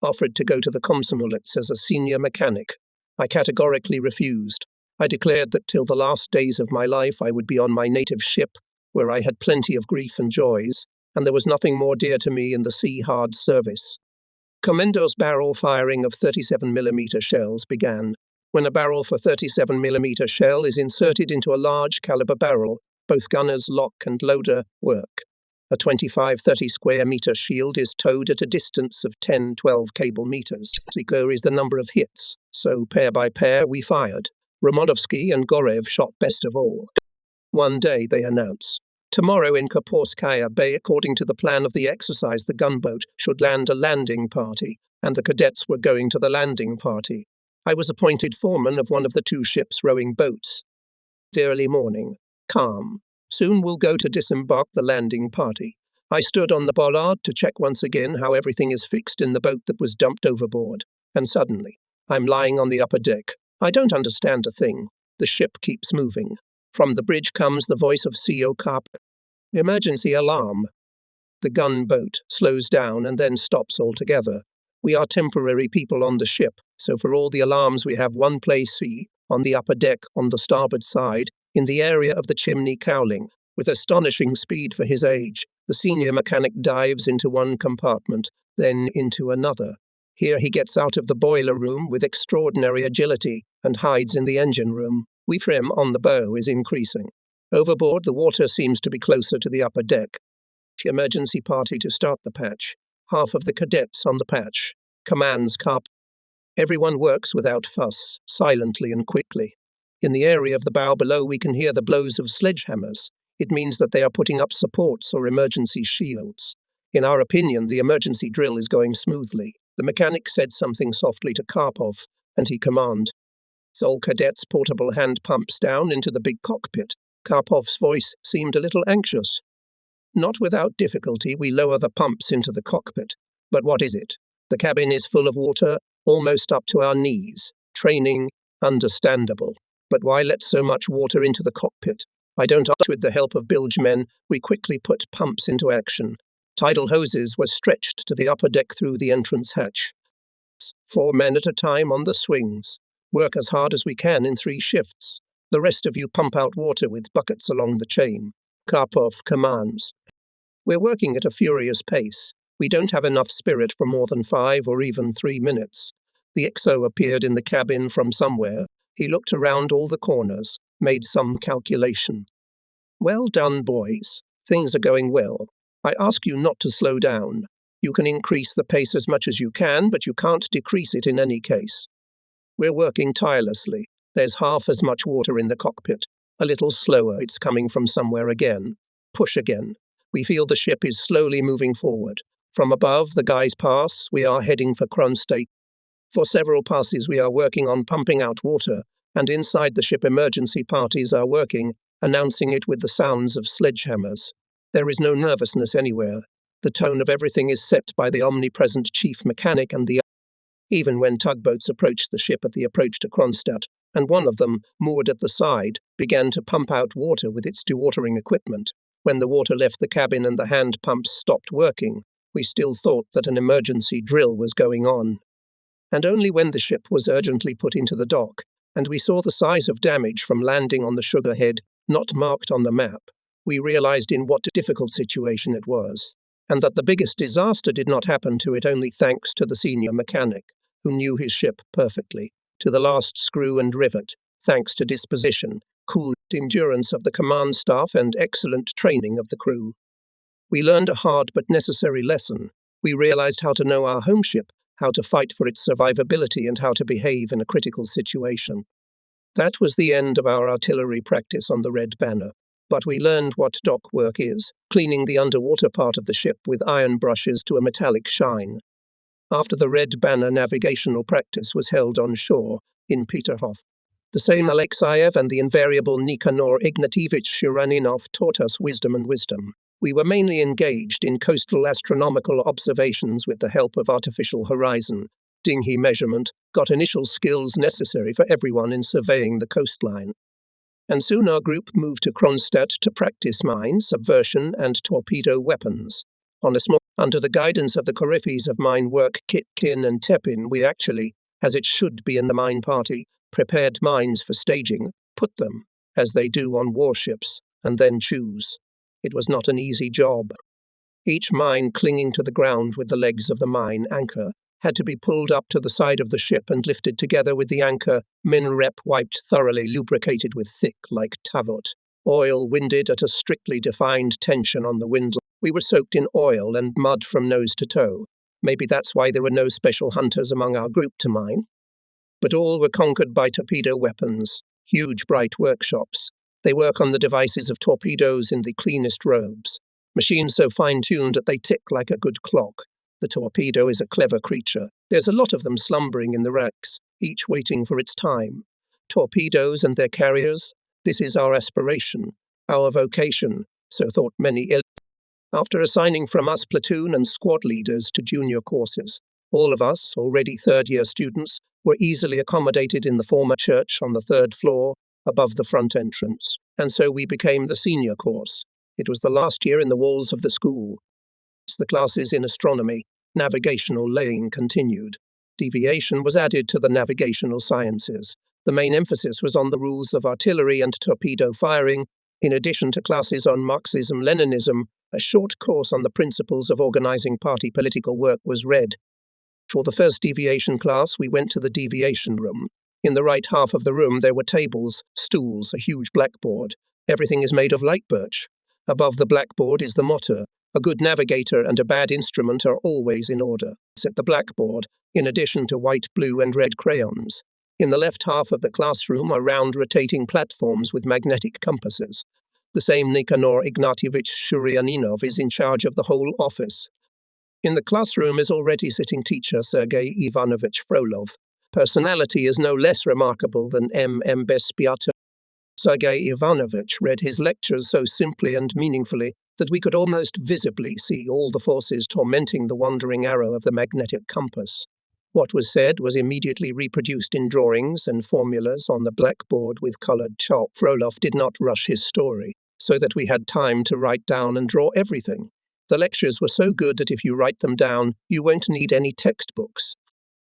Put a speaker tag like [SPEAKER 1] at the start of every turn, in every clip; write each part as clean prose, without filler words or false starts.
[SPEAKER 1] offered to go to the Komsomolets as a senior mechanic. I categorically refused. I declared that till the last days of my life I would be on my native ship, where I had plenty of grief and joys, and there was nothing more dear to me in the sea-hard service. Commando's barrel firing of 37mm shells began. When a barrel for 37mm shell is inserted into a large caliber barrel, both gunner's lock and loader work. A 25-30 square meter shield is towed at a distance of 10-12 cable meters. Zero is the number of hits, so pair by pair we fired. Romanovsky and Gorev shot best of all. One day, they announce, tomorrow in Koporskaya Bay, according to the plan of the exercise, the gunboat should land a landing party, and the cadets were going to the landing party. I was appointed foreman of one of the two ships rowing boats. Early morning. Calm. Soon we'll go to disembark the landing party. I stood on the bollard to check once again how everything is fixed in the boat that was dumped overboard. And suddenly, I'm lying on the upper deck. I don't understand a thing. The ship keeps moving. From the bridge comes the voice of CO Karp. Emergency alarm. The gunboat slows down and then stops altogether. We are temporary people on the ship, so for all the alarms we have one place on the upper deck on the starboard side, in the area of the chimney cowling. With astonishing speed for his age, the senior mechanic dives into one compartment, then into another. Here he gets out of the boiler room with extraordinary agility and hides in the engine room. We trim on the bow is increasing. Overboard, the water seems to be closer to the upper deck. Emergency party to start the patch. Half of the cadets on the patch. Commands Karp. Everyone works without fuss, silently and quickly. In the area of the bow below, we can hear the blows of sledgehammers. It means that they are putting up supports or emergency shields. In our opinion, the emergency drill is going smoothly. The mechanic said something softly to Karpov, and he commanded. All cadets portable hand pumps down into the big cockpit. Karpov's voice seemed a little anxious. Not without difficulty, we lower the pumps into the cockpit. But what is it? The cabin is full of water, almost up to our knees. Training, understandable. But why let so much water into the cockpit? I don't ask. With the help of bilge men, we quickly put pumps into action. Tidal hoses were stretched to the upper deck through the entrance hatch. 4 men at a time on the swings. Work as hard as we can in 3 shifts. The rest of you pump out water with buckets along the chain. Karpov commands. We're working at a furious pace. We don't have enough spirit for more than 5 or even 3 minutes. The XO appeared in the cabin from somewhere. He looked around all the corners, made some calculation. Well done, boys. Things are going well. I ask you not to slow down. You can increase the pace as much as you can, but you can't decrease it in any case. We're working tirelessly. There's half as much water in the cockpit. A little slower, it's coming from somewhere again. Push again. We feel the ship is slowly moving forward. From above, the guys pass. We are heading for Kronstadt. For several passes, we are working on pumping out water, and inside the ship emergency parties are working, announcing it with the sounds of sledgehammers. There is no nervousness anywhere. The tone of everything is set by the omnipresent chief mechanic and the even when tugboats approached the ship at the approach to Kronstadt, and one of them, moored at the side, began to pump out water with its dewatering equipment. When the water left the cabin and the hand pumps stopped working, we still thought that an emergency drill was going on. And only when the ship was urgently put into the dock, and we saw the size of damage from landing on the Sugarhead, not marked on the map, we realized in what a difficult situation it was, and that the biggest disaster did not happen to it only thanks to the senior mechanic, who knew his ship perfectly, to the last screw and rivet, thanks to disposition, cool endurance of the command staff and excellent training of the crew. We learned a hard but necessary lesson. We realized how to know our home ship, how to fight for its survivability, and how to behave in a critical situation. That was the end of our artillery practice on the Red Banner. But we learned what dock work is, cleaning the underwater part of the ship with iron brushes to a metallic shine. After the Red Banner navigational practice was held on shore in Peterhof, the same Alexeyev and the invariable Nikanor Ignatievich Shuraninov taught us wisdom and wisdom. We were mainly engaged in coastal astronomical observations with the help of artificial horizon, dinghy measurement, got initial skills necessary for everyone in surveying the coastline. And soon our group moved to Kronstadt to practice mine, subversion, and torpedo weapons. On a small Under the guidance of the coryphees of mine work Kitkin and Tepin, we actually, as it should be in the mine party, prepared mines for staging, put them, as they do on warships, and then choose. It was not an easy job. Each mine clinging to the ground with the legs of the mine anchor had to be pulled up to the side of the ship and lifted together with the anchor, min-rep wiped thoroughly, lubricated with thick, like tavot, oil winded at a strictly defined tension on the wind. We were soaked in oil and mud from nose to toe. Maybe that's why there were no special hunters among our group to mine. But all were conquered by torpedo weapons, huge bright workshops. They work on the devices of torpedoes in the cleanest robes. Machines so fine-tuned that they tick like a good clock. The torpedo is a clever creature. There's a lot of them slumbering in the racks, each waiting for its time. Torpedoes and their carriers, this is our aspiration, our vocation, so thought many ill. After assigning from us platoon and squad leaders to junior courses, all of us, already third-year students, were easily accommodated in the former church on the third floor, above the front entrance, and so we became the senior course. It was the last year in the walls of the school. The classes in astronomy, navigational laying continued. Deviation was added to the navigational sciences. The main emphasis was on the rules of artillery and torpedo firing, in addition to classes on Marxism-Leninism. A short course on the principles of organizing party political work was read. For the first deviation class, we went to the deviation room. In the right half of the room there were tables, stools, a huge blackboard. Everything is made of light birch. Above the blackboard is the motto, "A good navigator and a bad instrument are always in order." At the blackboard, in addition to white, blue and red crayons. In the left half of the classroom are round rotating platforms with magnetic compasses. The same Nikanor Ignatievich Shuryaninov is in charge of the whole office. In the classroom is already sitting teacher Sergei Ivanovich Frolov. Personality is no less remarkable than M. Bespiato. Sergei Ivanovich read his lectures so simply and meaningfully that we could almost visibly see all the forces tormenting the wandering arrow of the magnetic compass. What was said was immediately reproduced in drawings and formulas on the blackboard with coloured chalk. Frolov did not rush his story, so that we had time to write down and draw everything. The lectures were so good that if you write them down, you won't need any textbooks.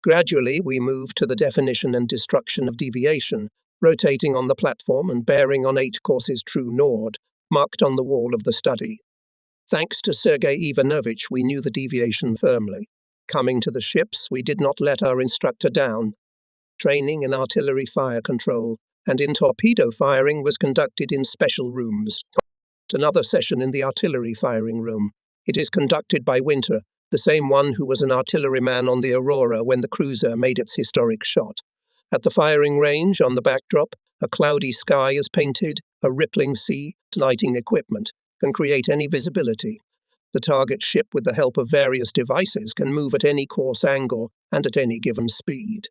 [SPEAKER 1] Gradually, we moved to the definition and destruction of deviation, rotating on the platform and bearing on 8 courses true Nord, marked on the wall of the study. Thanks to Sergei Ivanovich, we knew the deviation firmly. Coming to the ships, we did not let our instructor down. Training in artillery fire control and in torpedo firing was conducted in special rooms. Another session in the artillery firing room. It is conducted by Winter, the same one who was an artilleryman on the Aurora when the cruiser made its historic shot. At the firing range, on the backdrop, a cloudy sky is painted, a rippling sea, lighting equipment, can create any visibility. The target ship, with the help of various devices, can move at any course angle and at any given speed.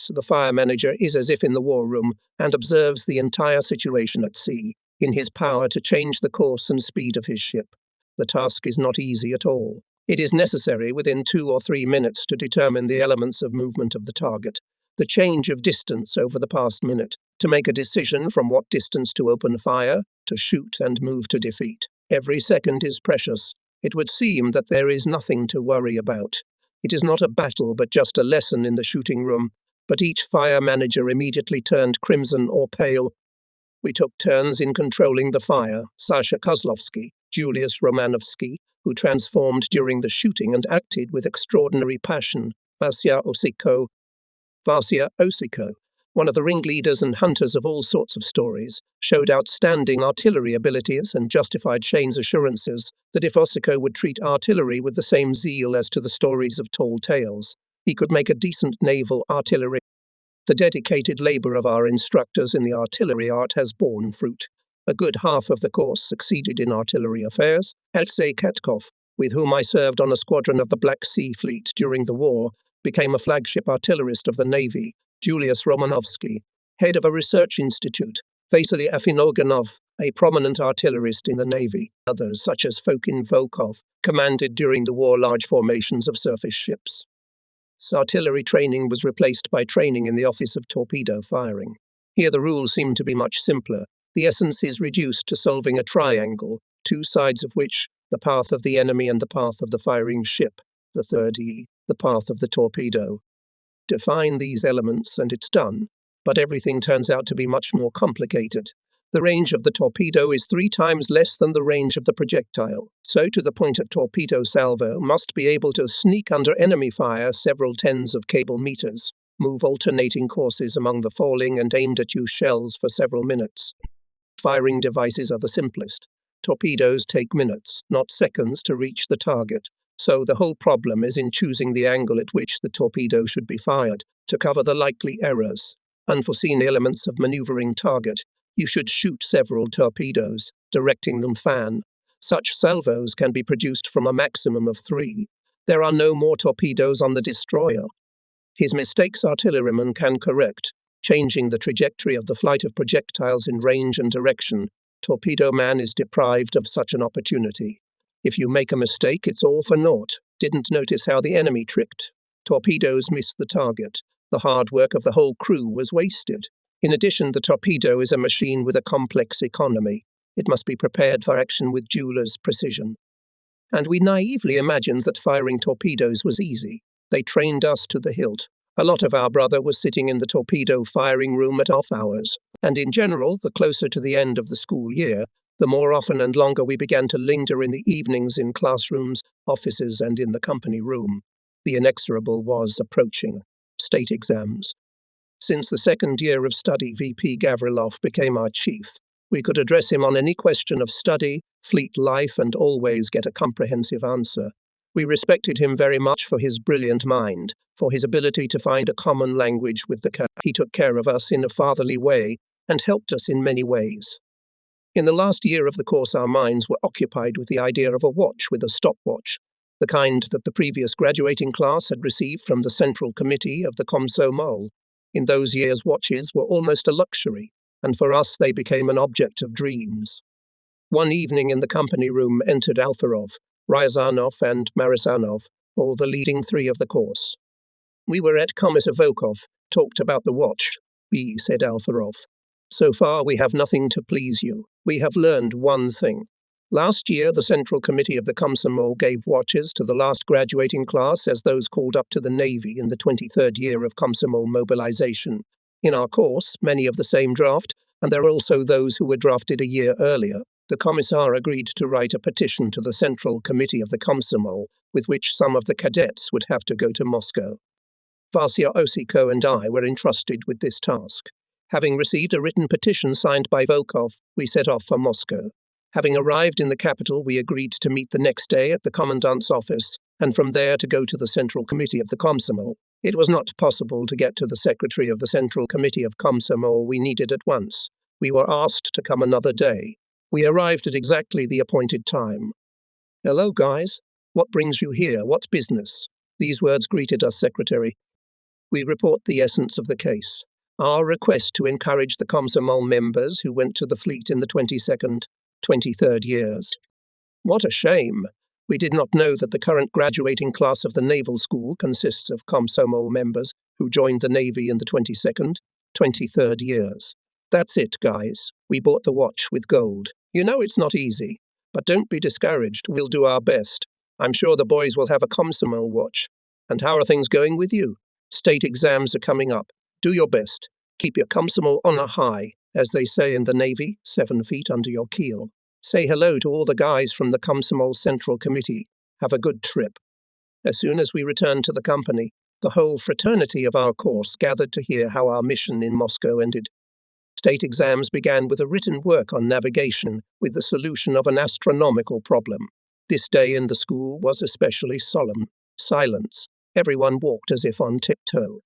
[SPEAKER 1] The fire manager is as if in the war room and observes the entire situation at sea, in his power to change the course and speed of his ship. The task is not easy at all. It is necessary within 2 or 3 minutes to determine the elements of movement of the target, the change of distance over the past minute, to make a decision from what distance to open fire, to shoot and move to defeat. Every second is precious. It would seem that there is nothing to worry about. It is not a battle but just a lesson in the shooting room, but each fire manager immediately turned crimson or pale. We took turns in controlling the fire. Sasha Kozlovsky, Julius Romanovsky, who transformed during the shooting and acted with extraordinary passion. Vasya Osiko, one of the ringleaders and hunters of all sorts of stories, showed outstanding artillery abilities and justified Shane's assurances that if Osiko would treat artillery with the same zeal as to the stories of tall tales, he could make a decent naval artillery. The dedicated labour of our instructors in the artillery art has borne fruit. A good half of the course succeeded in artillery affairs. Alexei Katkov, with whom I served on a squadron of the Black Sea Fleet during the war, became a flagship artillerist of the Navy. Julius Romanovsky, head of a research institute. Vasily Afinogenov, a prominent artillerist in the Navy. Others, such as Fokin Volkov, commanded during the war large formations of surface ships. Artillery training was replaced by training in the office of torpedo firing. Here the rules seem to be much simpler. The essence is reduced to solving a triangle, 2 sides of which the path of the enemy and the path of the firing ship. The third E, the path of the torpedo. Define these elements and it's done, but everything turns out to be much more complicated. The range of the torpedo is 3 times less than the range of the projectile, so to the point of torpedo salvo must be able to sneak under enemy fire several tens of cable meters, move alternating courses among the falling and aimed at you shells for several minutes. Firing devices are the simplest. Torpedoes take minutes, not seconds, to reach the target, so the whole problem is in choosing the angle at which the torpedo should be fired to cover the likely errors. Unforeseen elements of maneuvering target. You should shoot several torpedoes, directing them fan. Such salvos can be produced from a maximum of 3. There are no more torpedoes on the destroyer. His mistakes artilleryman can correct, changing the trajectory of the flight of projectiles in range and direction. Torpedo man is deprived of such an opportunity. If you make a mistake, it's all for naught. Didn't notice how the enemy tricked. Torpedoes missed the target. The hard work of the whole crew was wasted. In addition, the torpedo is a machine with a complex economy. It must be prepared for action with jeweler's precision. And we naively imagined that firing torpedoes was easy. They trained us to the hilt. A lot of our brother was sitting in the torpedo firing room at off hours. And in general, the closer to the end of the school year, the more often and longer we began to linger in the evenings in classrooms, offices, and in the company room. The inexorable was approaching. State exams. Since the second year of study, VP Gavrilov became our chief. We could address him on any question of study, fleet life, and always get a comprehensive answer. We respected him very much for his brilliant mind, for his ability to find a common language with the He took care of us in a fatherly way and helped us in many ways. In the last year of the course, our minds were occupied with the idea of a watch with a stopwatch, the kind that the previous graduating class had received from the Central Committee of the Komsomol. In those years, watches were almost a luxury, and for us they became an object of dreams. One evening in the company room entered Alfarov, Ryazanov and Marisanov, all the leading 3 of the course. We were at Commissar Volkov, talked about the watch. We, said Alfarov. So far we have nothing to please you. We have learned one thing. Last year the Central Committee of the Komsomol gave watches to the last graduating class as those called up to the Navy in the 23rd year of Komsomol mobilization. In our course, many of the same draft, and there are also those who were drafted a year earlier. The Commissar agreed to write a petition to the Central Committee of the Komsomol, with which some of the cadets would have to go to Moscow. Vasya Osiko and I were entrusted with this task. Having received a written petition signed by Volkov, we set off for Moscow. Having arrived in the capital, we agreed to meet the next day at the Commandant's office, and from there to go to the Central Committee of the Komsomol. It was not possible to get to the Secretary of the Central Committee of Komsomol we needed at once. We were asked to come another day. We arrived at exactly the appointed time. Hello, guys. What brings you here? What business? These words greeted us, Secretary. We report the essence of the case. Our request to encourage the Komsomol members who went to the fleet in the 22nd, 23rd years. What a shame! We did not know that the current graduating class of the Naval School consists of Komsomol members who joined the Navy in the 22nd, 23rd years. That's it, guys. We bought the watch with gold. You know it's not easy, but don't be discouraged. We'll do our best. I'm sure the boys will have a Komsomol watch. And how are things going with you? State exams are coming up. Do your best. Keep your Komsomol honor high, as they say in the Navy, 7 feet under your keel. Say hello to all the guys from the Komsomol Central Committee. Have a good trip. As soon as we returned to the company, the whole fraternity of our course gathered to hear how our mission in Moscow ended. State exams began with a written work on navigation with the solution of an astronomical problem. This day in the school was especially solemn. Silence. Everyone walked as if on tiptoe.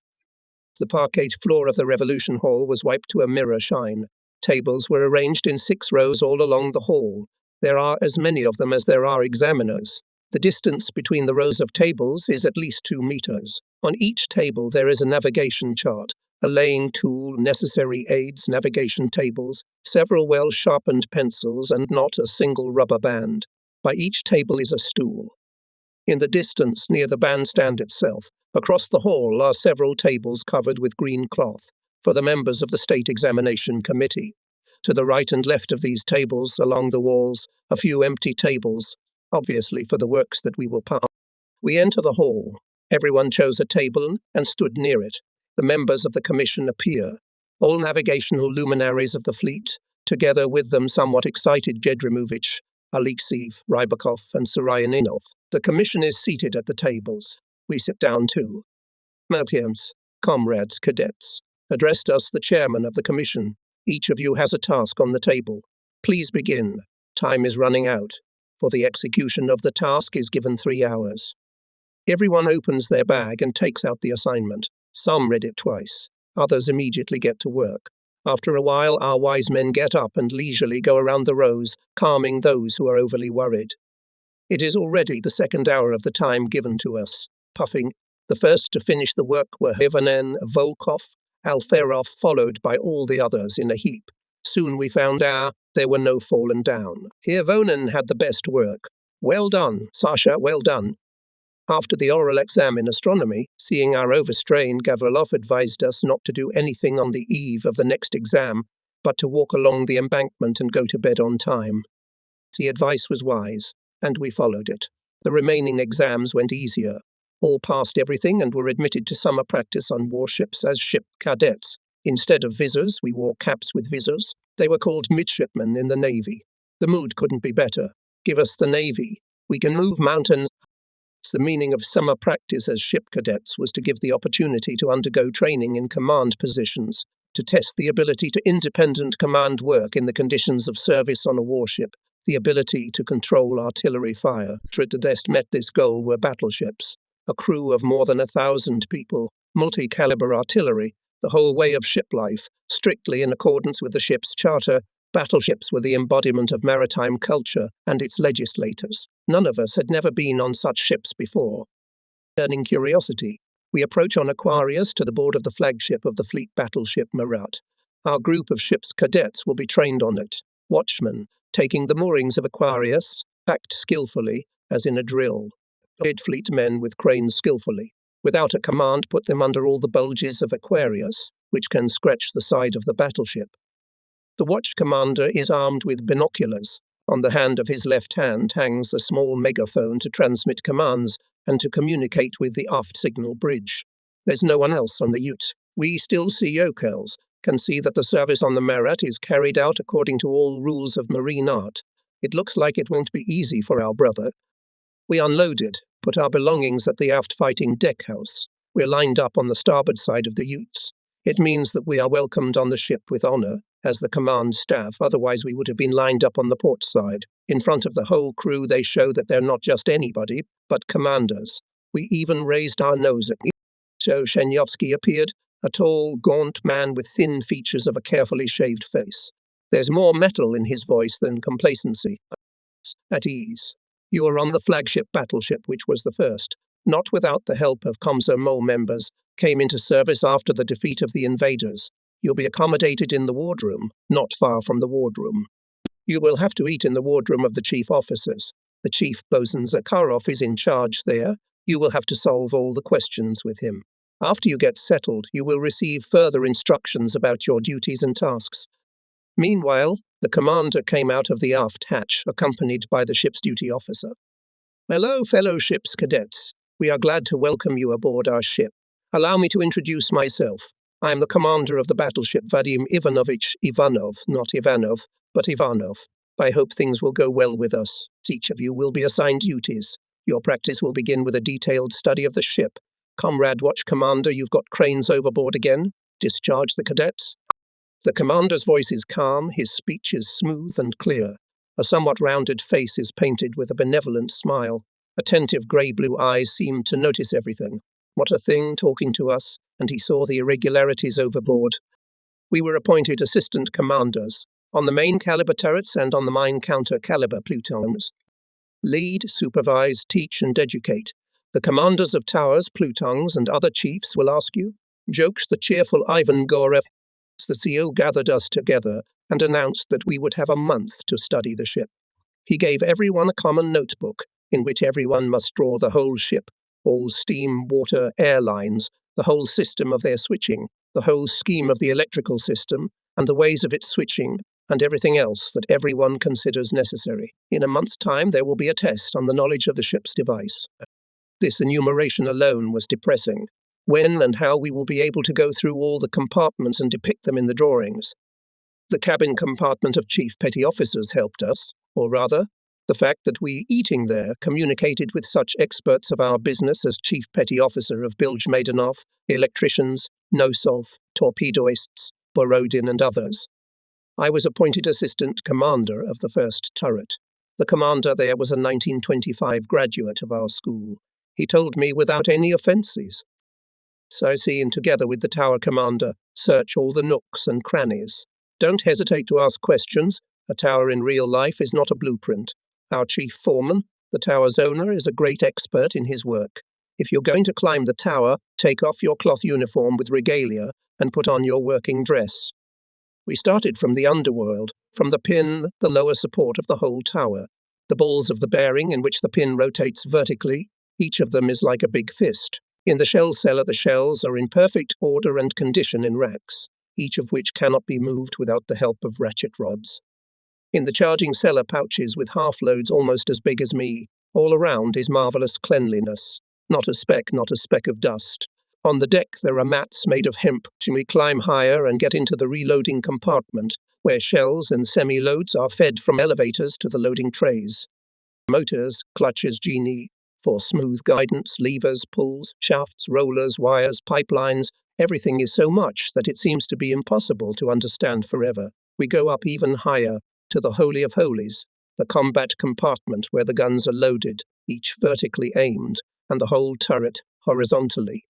[SPEAKER 1] The parquet floor of the Revolution Hall was wiped to a mirror shine. Tables were arranged in 6 rows all along the hall. There are as many of them as there are examiners. The distance between the rows of tables is at least 2 meters. On each table there is a navigation chart, a laying tool, necessary aids, navigation tables, several well-sharpened pencils, and not a single rubber band. By each table is a stool. In the distance, near the bandstand itself, across the hall are several tables covered with green cloth for the members of the State Examination Committee. To the right and left of these tables, along the walls, a few empty tables. obviously for the works that we will pass. We enter the hall. Everyone chose a table and stood near it. The members of the commission appear, all navigational luminaries of the fleet, together with them somewhat excited Jedrimovich, Alexeyev, Rybakov, and Sarayaninov. The commission is seated at the tables. We sit down too. Melchiams, comrades, cadets, addressed us the chairman of the commission. Each of you has a task on the table. Please begin. Time is running out. For the execution of the task is given 3 hours. Everyone opens their bag and takes out the assignment. Some read it twice. Others immediately get to work. After a while, our wise men get up and leisurely go around the rows, calming those who are overly worried. It is already the 2nd hour of the time given to us. Puffing, the first to finish the work were Hivanen, Volkov, Alferov, followed by all the others in a heap. Soon we found out there were no fallen down. Hirvonen had the best work. Well done, Sasha, well done. After the oral exam in astronomy, seeing our overstrain, Gavrilov advised us not to do anything on the eve of the next exam, but to walk along the embankment and go to bed on time. The advice was wise, and we followed it. The remaining exams went easier. All passed everything and were admitted to summer practice on warships as ship cadets. Instead of visors, we wore caps with visors. They were called midshipmen in the Navy. The mood couldn't be better. Give us the Navy. We can move mountains. The meaning of summer practice as ship cadets was to give the opportunity to undergo training in command positions, to test the ability to independent command work in the conditions of service on a warship, the ability to control artillery fire. Tridest met this goal were battleships, a crew of more than 1,000 people, multi-caliber artillery, the whole way of ship life, strictly in accordance with the ship's charter. Battleships were the embodiment of maritime culture and its legislators. None of us had never been on such ships before. Turning curiosity, we approach on Aquarius to the board of the flagship of the fleet battleship Marat. Our group of ship's cadets will be trained on it. Watchmen, taking the moorings of Aquarius, act skillfully, as in a drill. Lead fleet men with cranes skillfully. Without a command, put them under all the bulges of Aquarius, which can scratch the side of the battleship. The watch commander is armed with binoculars. On the hand of his left hand hangs a small megaphone to transmit commands and to communicate with the aft signal bridge. There's no one else on the ute. We still see yokels, can see that the service on the Marat is carried out according to all rules of marine art. It looks like it won't be easy for our brother. We unloaded, put our belongings at the aft fighting deck house. We're lined up on the starboard side of the utes. It means that we are welcomed on the ship with honour, as the command staff, otherwise we would have been lined up on the port side. In front of the whole crew they show that they're not just anybody, but commanders. We even raised our nose at me. So Shenyovsky appeared, a tall, gaunt man with thin features of a carefully shaved face. There's more metal in his voice than complacency. At ease. You are on the flagship battleship, which was the first, not without the help of Komsomol members, came into service after the defeat of the invaders. You'll be accommodated in the wardroom, not far from the wardroom. You will have to eat in the wardroom of the chief officers. The chief bosun Zakharov is in charge there. You will have to solve all the questions with him. After you get settled, you will receive further instructions about your duties and tasks. Meanwhile, the commander came out of the aft hatch, accompanied by the ship's duty officer. Hello, fellow ship's cadets. We are glad to welcome you aboard our ship. Allow me to introduce myself. I am the commander of the battleship Vadim Ivanovich Ivanov, not Ivanov, but Ivanov. I hope things will go well with us. Each of you will be assigned duties. Your practice will begin with a detailed study of the ship. Comrade Watch Commander, you've got cranes overboard again. Discharge the cadets. The commander's voice is calm, his speech is smooth and clear. A somewhat rounded face is painted with a benevolent smile. Attentive grey-blue eyes seem to notice everything. What a thing, talking to us, and he saw the irregularities overboard. We were appointed assistant commanders, on the main caliber turrets and on the mine counter-caliber plutons. Lead, supervise, teach and educate. The commanders of towers, plutons and other chiefs will ask you. Jokes the cheerful Ivan Gorev. The CEO gathered us together and announced that we would have a month to study the ship. He gave everyone a common notebook, in which everyone must draw the whole ship, all steam, water, air lines, the whole system of their switching, the whole scheme of the electrical system, and the ways of its switching, and everything else that everyone considers necessary. In a month's time, there will be a test on the knowledge of the ship's device. This enumeration alone was depressing. When and how we will be able to go through all the compartments and depict them in the drawings. The cabin compartment of chief petty officers helped us, or rather, the fact that we, eating there, communicated with such experts of our business as Chief Petty Officer of Bilge Maidenov, electricians, Nosov, torpedoists, Borodin and others. I was appointed Assistant Commander of the first turret. The commander there was a 1925 graduate of our school. He told me without any offences. So see, and together with the tower commander, search all the nooks and crannies. Don't hesitate to ask questions. A tower in real life is not a blueprint. Our chief foreman, the tower's owner, is a great expert in his work. If you're going to climb the tower, take off your cloth uniform with regalia and put on your working dress. We started from the underworld, from the pin, the lower support of the whole tower. The balls of the bearing in which the pin rotates vertically, each of them is like a big fist. In the shell cellar, the shells are in perfect order and condition in racks, each of which cannot be moved without the help of ratchet rods. In the charging cellar, pouches with half-loads almost as big as me. All around is marvellous cleanliness. Not a speck of dust. On the deck there are mats made of hemp. We climb higher and get into the reloading compartment, where shells and semi-loads are fed from elevators to the loading trays. Motors, clutches, genie, for smooth guidance, levers, pulls, shafts, rollers, wires, pipelines. Everything is so much that it seems to be impossible to understand forever. We go up even higher, to the Holy of Holies, the combat compartment where the guns are loaded, each vertically aimed, and the whole turret horizontally.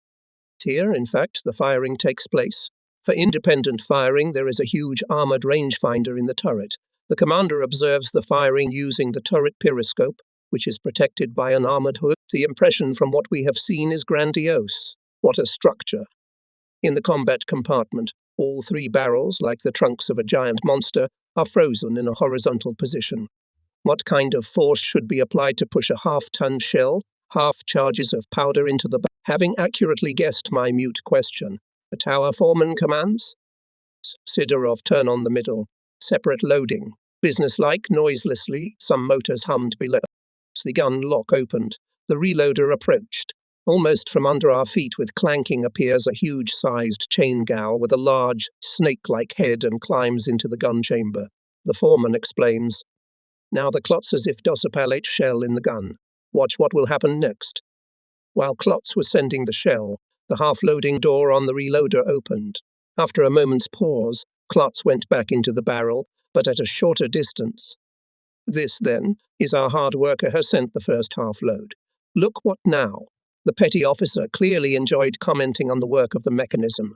[SPEAKER 1] Here, in fact, the firing takes place. For independent firing, there is a huge armoured rangefinder in the turret. The commander observes the firing using the turret periscope, which is protected by an armoured hood. The impression from what we have seen is grandiose. What a structure! In the combat compartment, all three barrels, like the trunks of a giant monster, are frozen in a horizontal position. What kind of force should be applied to push a half-ton shell, half charges of powder into the Having accurately guessed my mute question, the tower foreman commands. Sidorov, turn on the middle. Separate loading. Businesslike, noiselessly, some motors hummed below. The gun lock opened. The reloader approached. Almost from under our feet with clanking appears a huge-sized chain gal with a large, snake-like head and climbs into the gun chamber. The foreman explains, now the Klotz as if dosapalate shell in the gun. Watch what will happen next. While Klotz was sending the shell, the half-loading door on the reloader opened. After a moment's pause, Klotz went back into the barrel, but at a shorter distance. This, then, is our hard worker has sent the first half-load. Look what now. The petty officer clearly enjoyed commenting on the work of the mechanism.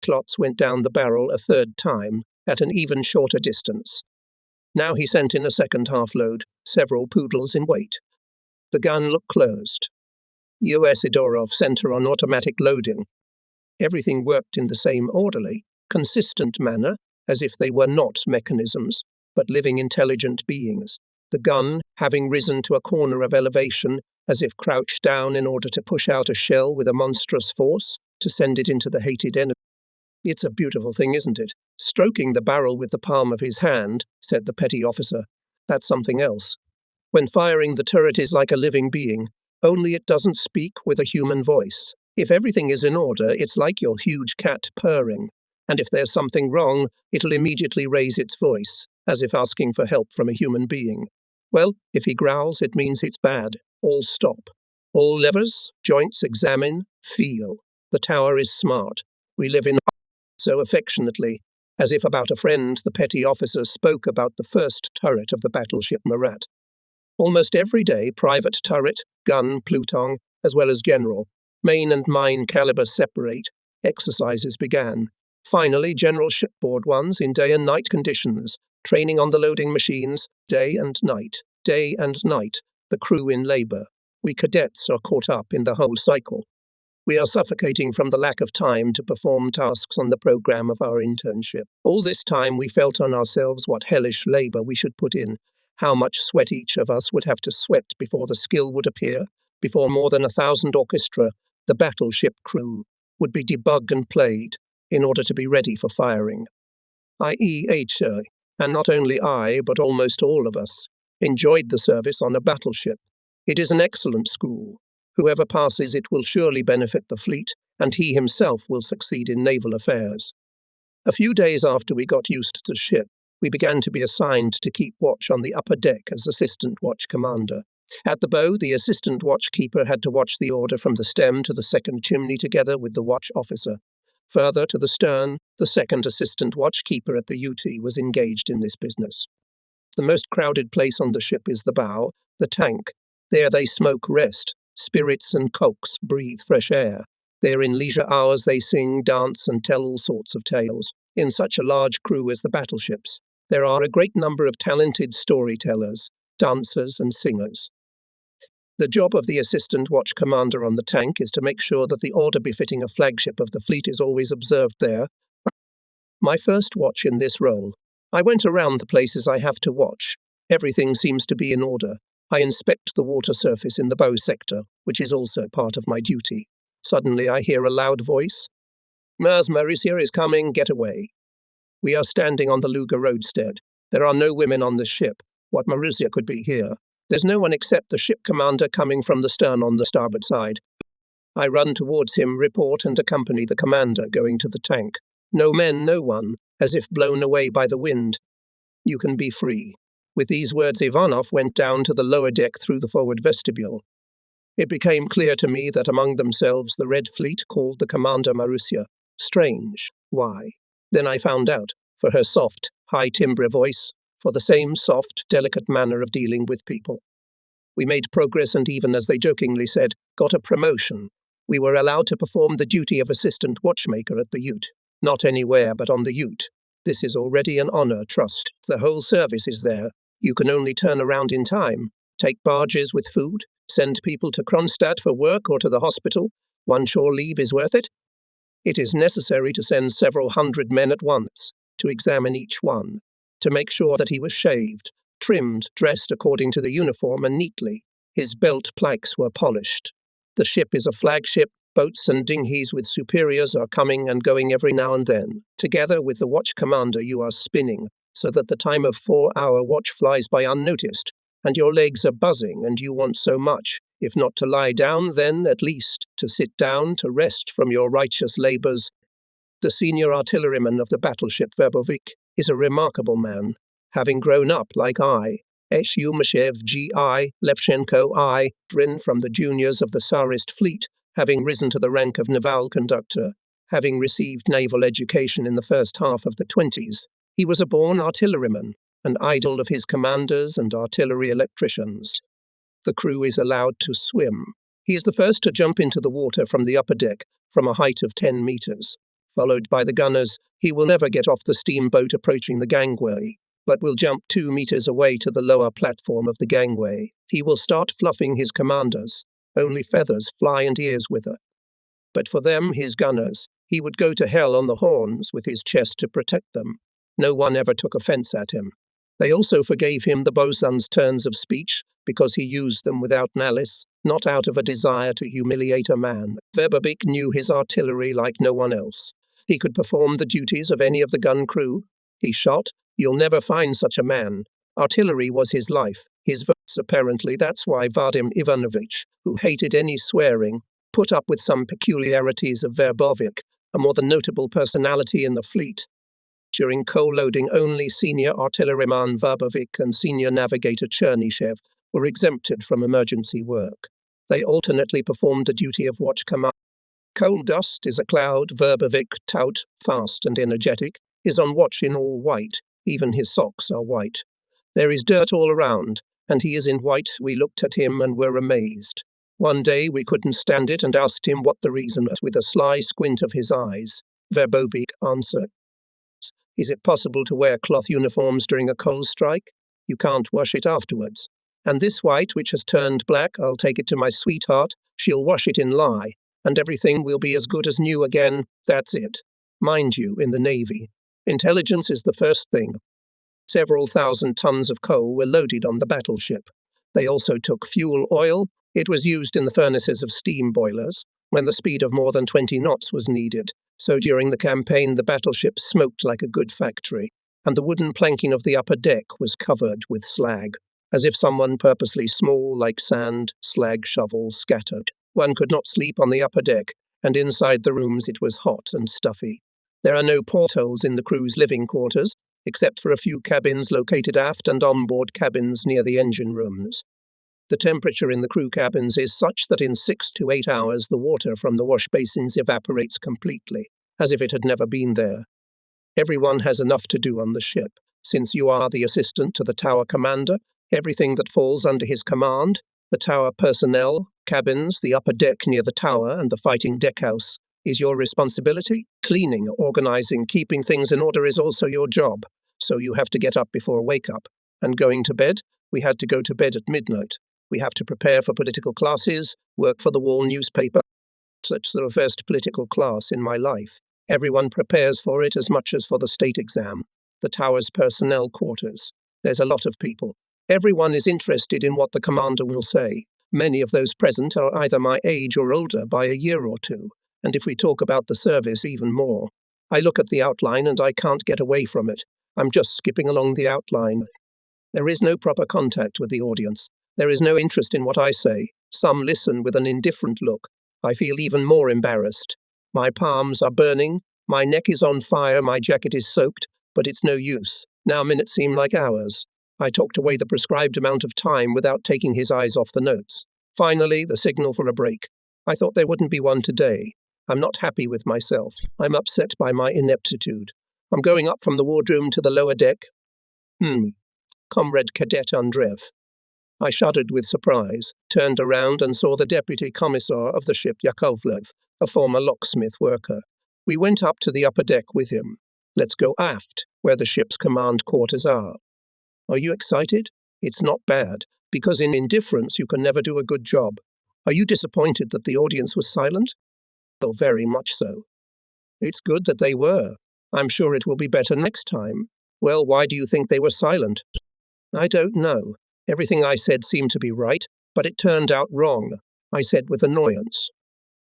[SPEAKER 1] Klotz went down the barrel a third time, at an even shorter distance. Now he sent in a second half-load, several poodles in weight. The gun looked closed. U.S. Sidorov center on automatic loading. Everything worked in the same orderly, consistent manner, as if they were not mechanisms, but living intelligent beings. The gun, having risen to a corner of elevation, as if crouched down in order to push out a shell with a monstrous force, to send it into the hated enemy. It's a beautiful thing, isn't it? Stroking the barrel with the palm of his hand, said the petty officer. That's something else. When firing, the turret is like a living being, only it doesn't speak with a human voice. If everything is in order, it's like your huge cat purring, and if there's something wrong, it'll immediately raise its voice, as if asking for help from a human being. Well, if he growls, it means it's bad. All stop. All levers, joints examine, feel. The tower is smart. We live in so affectionately, as if about a friend, the petty officer spoke about the first turret of the battleship Marat. Almost every day, private turret, gun, plutong, as well as general, main and mine caliber separate, exercises began. Finally, general shipboard ones in day and night conditions, training on the loading machines, day and night, the crew in labor. We cadets are caught up in the whole cycle. We are suffocating from the lack of time to perform tasks on the program of our internship. All this time we felt on ourselves what hellish labor we should put in, how much sweat each of us would have to sweat before the skill would appear, before more than 1,000 orchestra, the battleship crew, would be debugged and played in order to be ready for firing. I.e. And not only I, but almost all of us, enjoyed the service on a battleship. It is an excellent school. Whoever passes it will surely benefit the fleet, and he himself will succeed in naval affairs. A few days after we got used to the ship, we began to be assigned to keep watch on the upper deck as assistant watch commander. At the bow, the assistant watchkeeper had to watch the order from the stem to the second chimney together with the watch officer. Further to the stern, the second assistant watchkeeper at the UT was engaged in this business. The most crowded place on the ship is the bow, the tank. There they smoke rest, spirits and cokes breathe fresh air. There in leisure hours they sing, dance and tell all sorts of tales. In such a large crew as the battleships, there are a great number of talented storytellers, dancers and singers. The job of the assistant watch commander on the tank is to make sure that the order befitting a flagship of the fleet is always observed there. My first watch in this role. I went around the places I have to watch. Everything seems to be in order. I inspect the water surface in the bow sector, which is also part of my duty. Suddenly I hear a loud voice. Marussia is coming, get away. We are standing on the Luga roadstead. There are no women on the ship. What Marussia could be here? There's no one except the ship commander coming from the stern on the starboard side. I run towards him, report and accompany the commander going to the tank. No men, no one, as if blown away by the wind. You can be free. With these words, Ivanov went down to the lower deck through the forward vestibule. It became clear to me that among themselves the Red Fleet called the commander Marussia. Strange. Why? Then I found out, for her soft, high timbre voice, for the same soft, delicate manner of dealing with people. We made progress and even, as they jokingly said, got a promotion. We were allowed to perform the duty of assistant watchmaker at the Ute. Not anywhere but on the Ute. This is already an honor, trust. The whole service is there. You can only turn around in time. Take barges with food, send people to Kronstadt for work or to the hospital. One shore leave is worth it. It is necessary to send several hundred men at once, to examine each one, to make sure that he was shaved, trimmed, dressed according to the uniform and neatly. His belt plaques were polished. The ship is a flagship. Boats and dinghies with superiors are coming and going every now and then. Together with the watch commander you are spinning, so that the time of 4-hour watch flies by unnoticed, and your legs are buzzing and you want so much, if not to lie down, then at least to sit down, to rest from your righteous labours. The senior artilleryman of the battleship Verbovik is a remarkable man, having grown up like I, Shumashev G.I., Levchenko I, Drin from the juniors of the Tsarist fleet, having risen to the rank of naval conductor, having received naval education in the first half of the 20s. He was a born artilleryman, an idol of his commanders and artillery electricians. The crew is allowed to swim. He is the first to jump into the water from the upper deck from a height of 10 meters. Followed by the gunners, he will never get off the steamboat approaching the gangway, but will jump 2 meters away to the lower platform of the gangway. He will start fluffing his commanders. Only feathers fly and ears wither. But for them, his gunners, he would go to hell on the horns with his chest to protect them. No one ever took offense at him. They also forgave him the bosun's turns of speech because he used them without malice, not out of a desire to humiliate a man. Verbovik knew his artillery like no one else. He could perform the duties of any of the gun crew. He shot. You'll never find such a man. Artillery was his life, his verse apparently. That's why Vadim Ivanovich, who hated any swearing, put up with some peculiarities of Verbovik, a more than notable personality in the fleet. During coal-loading, only senior artilleryman Verbovik and senior navigator Chernyshev were exempted from emergency work. They alternately performed the duty of watch command. Coal dust is a cloud. Verbovik, taut, fast and energetic, is on watch in all white. Even his socks are white. There is dirt all around, and he is in white. We looked at him and were amazed. One day we couldn't stand it and asked him what the reason was. With a sly squint of his eyes, Verbovik answered, "Is it possible to wear cloth uniforms during a coal strike? You can't wash it afterwards. And this white, which has turned black, I'll take it to my sweetheart. She'll wash it in lye, and everything will be as good as new again. That's it. Mind you, in the Navy, intelligence is the first thing." Several thousand tons of coal were loaded on the battleship. They also took fuel oil. It was used in the furnaces of steam boilers, when the speed of more than 20 knots was needed. So during the campaign, the battleship smoked like a good factory. and the wooden planking of the upper deck was covered with slag, as if someone purposely small like sand, slag, shovel scattered. One could not sleep on the upper deck, and inside the rooms it was hot and stuffy. There are no portholes in the crew's living quarters, except for a few cabins located aft and on-board cabins near the engine rooms. The temperature in the crew cabins is such that in 6 to 8 hours the water from the wash basins evaporates completely, as if it had never been there. Everyone has enough to do on the ship. Since you are the assistant to the tower commander, everything that falls under his command, the tower personnel, cabins, the upper deck near the tower, and the fighting deckhouse, is your responsibility. Cleaning, organizing, keeping things in order is also your job, so you have to get up before wake-up. And going to bed, we had to go to bed at midnight. We have to prepare for political classes, work for the wall newspaper. Such the first political class in my life. Everyone prepares for it as much as for the state exam. The tower's personnel quarters. There's a lot of people. Everyone is interested in what the commander will say. Many of those present are either my age or older by a year or two, and if we talk about the service, even more. I look at the outline and I can't get away from it. I'm just skipping along the outline. There is no proper contact with the audience. There is no interest in what I say. Some listen with an indifferent look. I feel even more embarrassed. My palms are burning, my neck is on fire, my jacket is soaked, but it's no use. Now minutes seem like hours. I talked away the prescribed amount of time without taking his eyes off the notes. Finally, the signal for a break. I thought there wouldn't be one today. I'm not happy with myself. I'm upset by my ineptitude. I'm going up from the wardroom to the lower deck. Comrade Cadet Andreev. I shuddered with surprise, turned around and saw the deputy commissar of the ship Yakovlev, a former locksmith worker. We went up to the upper deck with him. Let's go aft, where the ship's command quarters are. Are you excited? It's not bad, because in indifference you can never do a good job. Are you disappointed that the audience was silent? Oh, very much so. It's good that they were. I'm sure it will be better next time. Well, why do you think they were silent? I don't know. Everything I said seemed to be right, but it turned out wrong, I said with annoyance.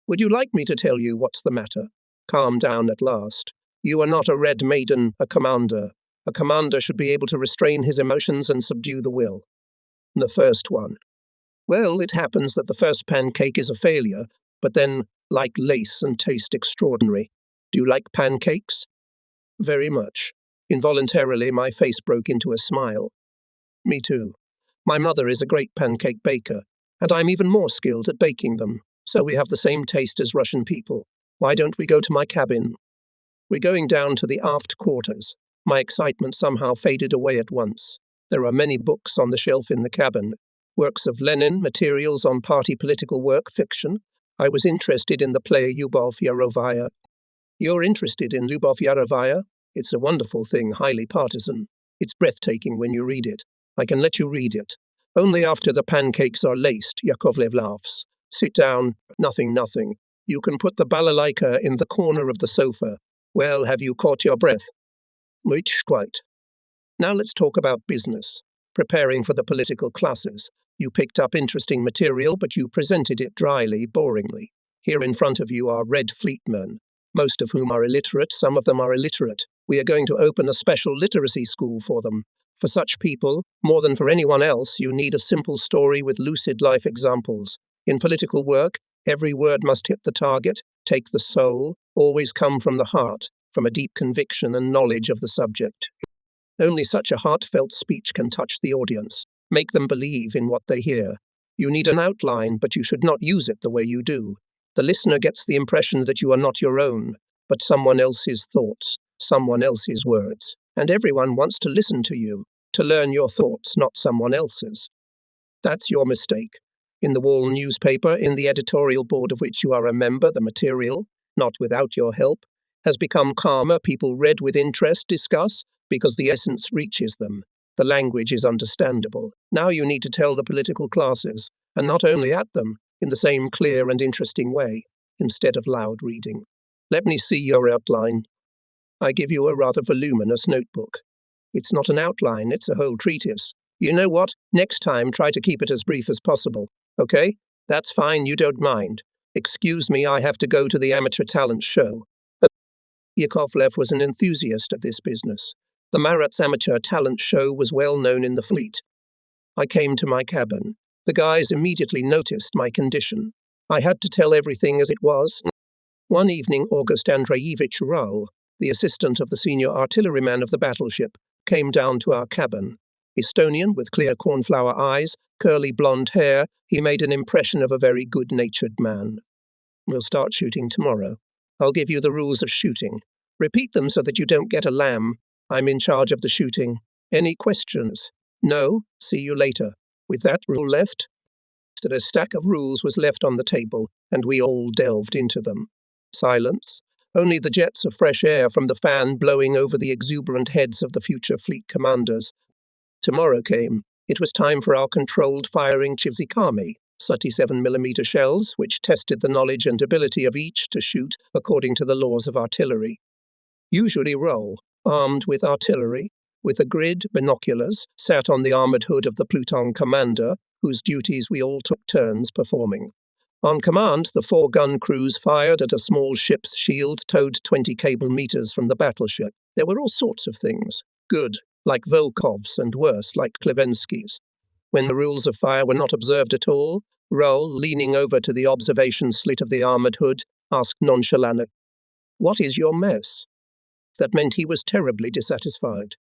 [SPEAKER 1] Would you like me to tell you what's the matter? Calm down at last. You are not a red maiden, a commander. A commander should be able to restrain his emotions and subdue the will. The first one. Well, it happens that the first pancake is a failure, but then, like lace and taste extraordinary. Do you like pancakes? Very much. Involuntarily, my face broke into a smile. Me too. My mother is a great pancake baker, and I'm even more skilled at baking them, so we have the same taste as Russian people. Why don't we go to my cabin? We're going down to the aft quarters. My excitement somehow faded away at once. There are many books on the shelf in the cabin. Works of Lenin, materials on party political work, fiction. I was interested in the play Lyubov Yarovaya. You're interested in Lyubov Yarovaya? It's a wonderful thing, highly partisan. It's breathtaking when you read it. I can let you read it. Only after the pancakes are laced, Yakovlev laughs. Sit down. Nothing. You can put the balalaika in the corner of the sofa. Well, have you caught your breath? Which quite. Now let's talk about business. Preparing for the political classes. You picked up interesting material, but you presented it dryly, boringly. Here in front of you are Red Fleetmen, most of whom are illiterate, some of them are illiterate. We are going to open a special literacy school for them. For such people, more than for anyone else, you need a simple story with lucid life examples. In political work, every word must hit the target, take the soul, always come from the heart, from a deep conviction and knowledge of the subject. Only such a heartfelt speech can touch the audience, make them believe in what they hear. You need an outline, but you should not use it the way you do. The listener gets the impression that you are not your own, but someone else's thoughts, someone else's words. And everyone wants to listen to you, to learn your thoughts, not someone else's. That's your mistake. In the wall newspaper, in the editorial board of which you are a member, the material, not without your help, has become calmer. People read with interest, discuss, because the essence reaches them. The language is understandable. Now you need to tell the political classes, and not only at them, in the same clear and interesting way, instead of loud reading. Let me see your outline. I give you a rather voluminous notebook. It's not an outline, it's a whole treatise. You know what? Next time, try to keep it as brief as possible. Okay? That's fine, you don't mind. Excuse me, I have to go to the amateur talent show. Yakovlev was an enthusiast of this business. The Marat's amateur talent show was well known in the fleet. I came to my cabin. The guys immediately noticed my condition. I had to tell everything as it was. One evening, August Andreevich Rull, the assistant of the senior artilleryman of the battleship, came down to our cabin. Estonian, with clear cornflower eyes, curly blonde hair, he made an impression of a very good-natured man. We'll start shooting tomorrow. I'll give you the rules of shooting. Repeat them so that you don't get a lamb. I'm in charge of the shooting. Any questions? No? See you later. With that rule left, a stack of rules was left on the table, and we all delved into them. Silence. Only the jets of fresh air from the fan blowing over the exuberant heads of the future fleet commanders. Tomorrow came. It was time for our controlled firing Chivzikami, 37mm shells, which tested the knowledge and ability of each to shoot according to the laws of artillery. Usually Roll, armed with artillery, with a grid, binoculars, sat on the armoured hood of the Pluton commander, whose duties we all took turns performing. On command, the 4-gun crews fired at a small ship's shield towed 20 cable meters from the battleship. There were all sorts of things. Good, like Volkov's, and worse, like Klevensky's. When the rules of fire were not observed at all, Roll, leaning over to the observation slit of the armoured hood, asked nonchalantly, "What is your mess?" That meant he was terribly dissatisfied.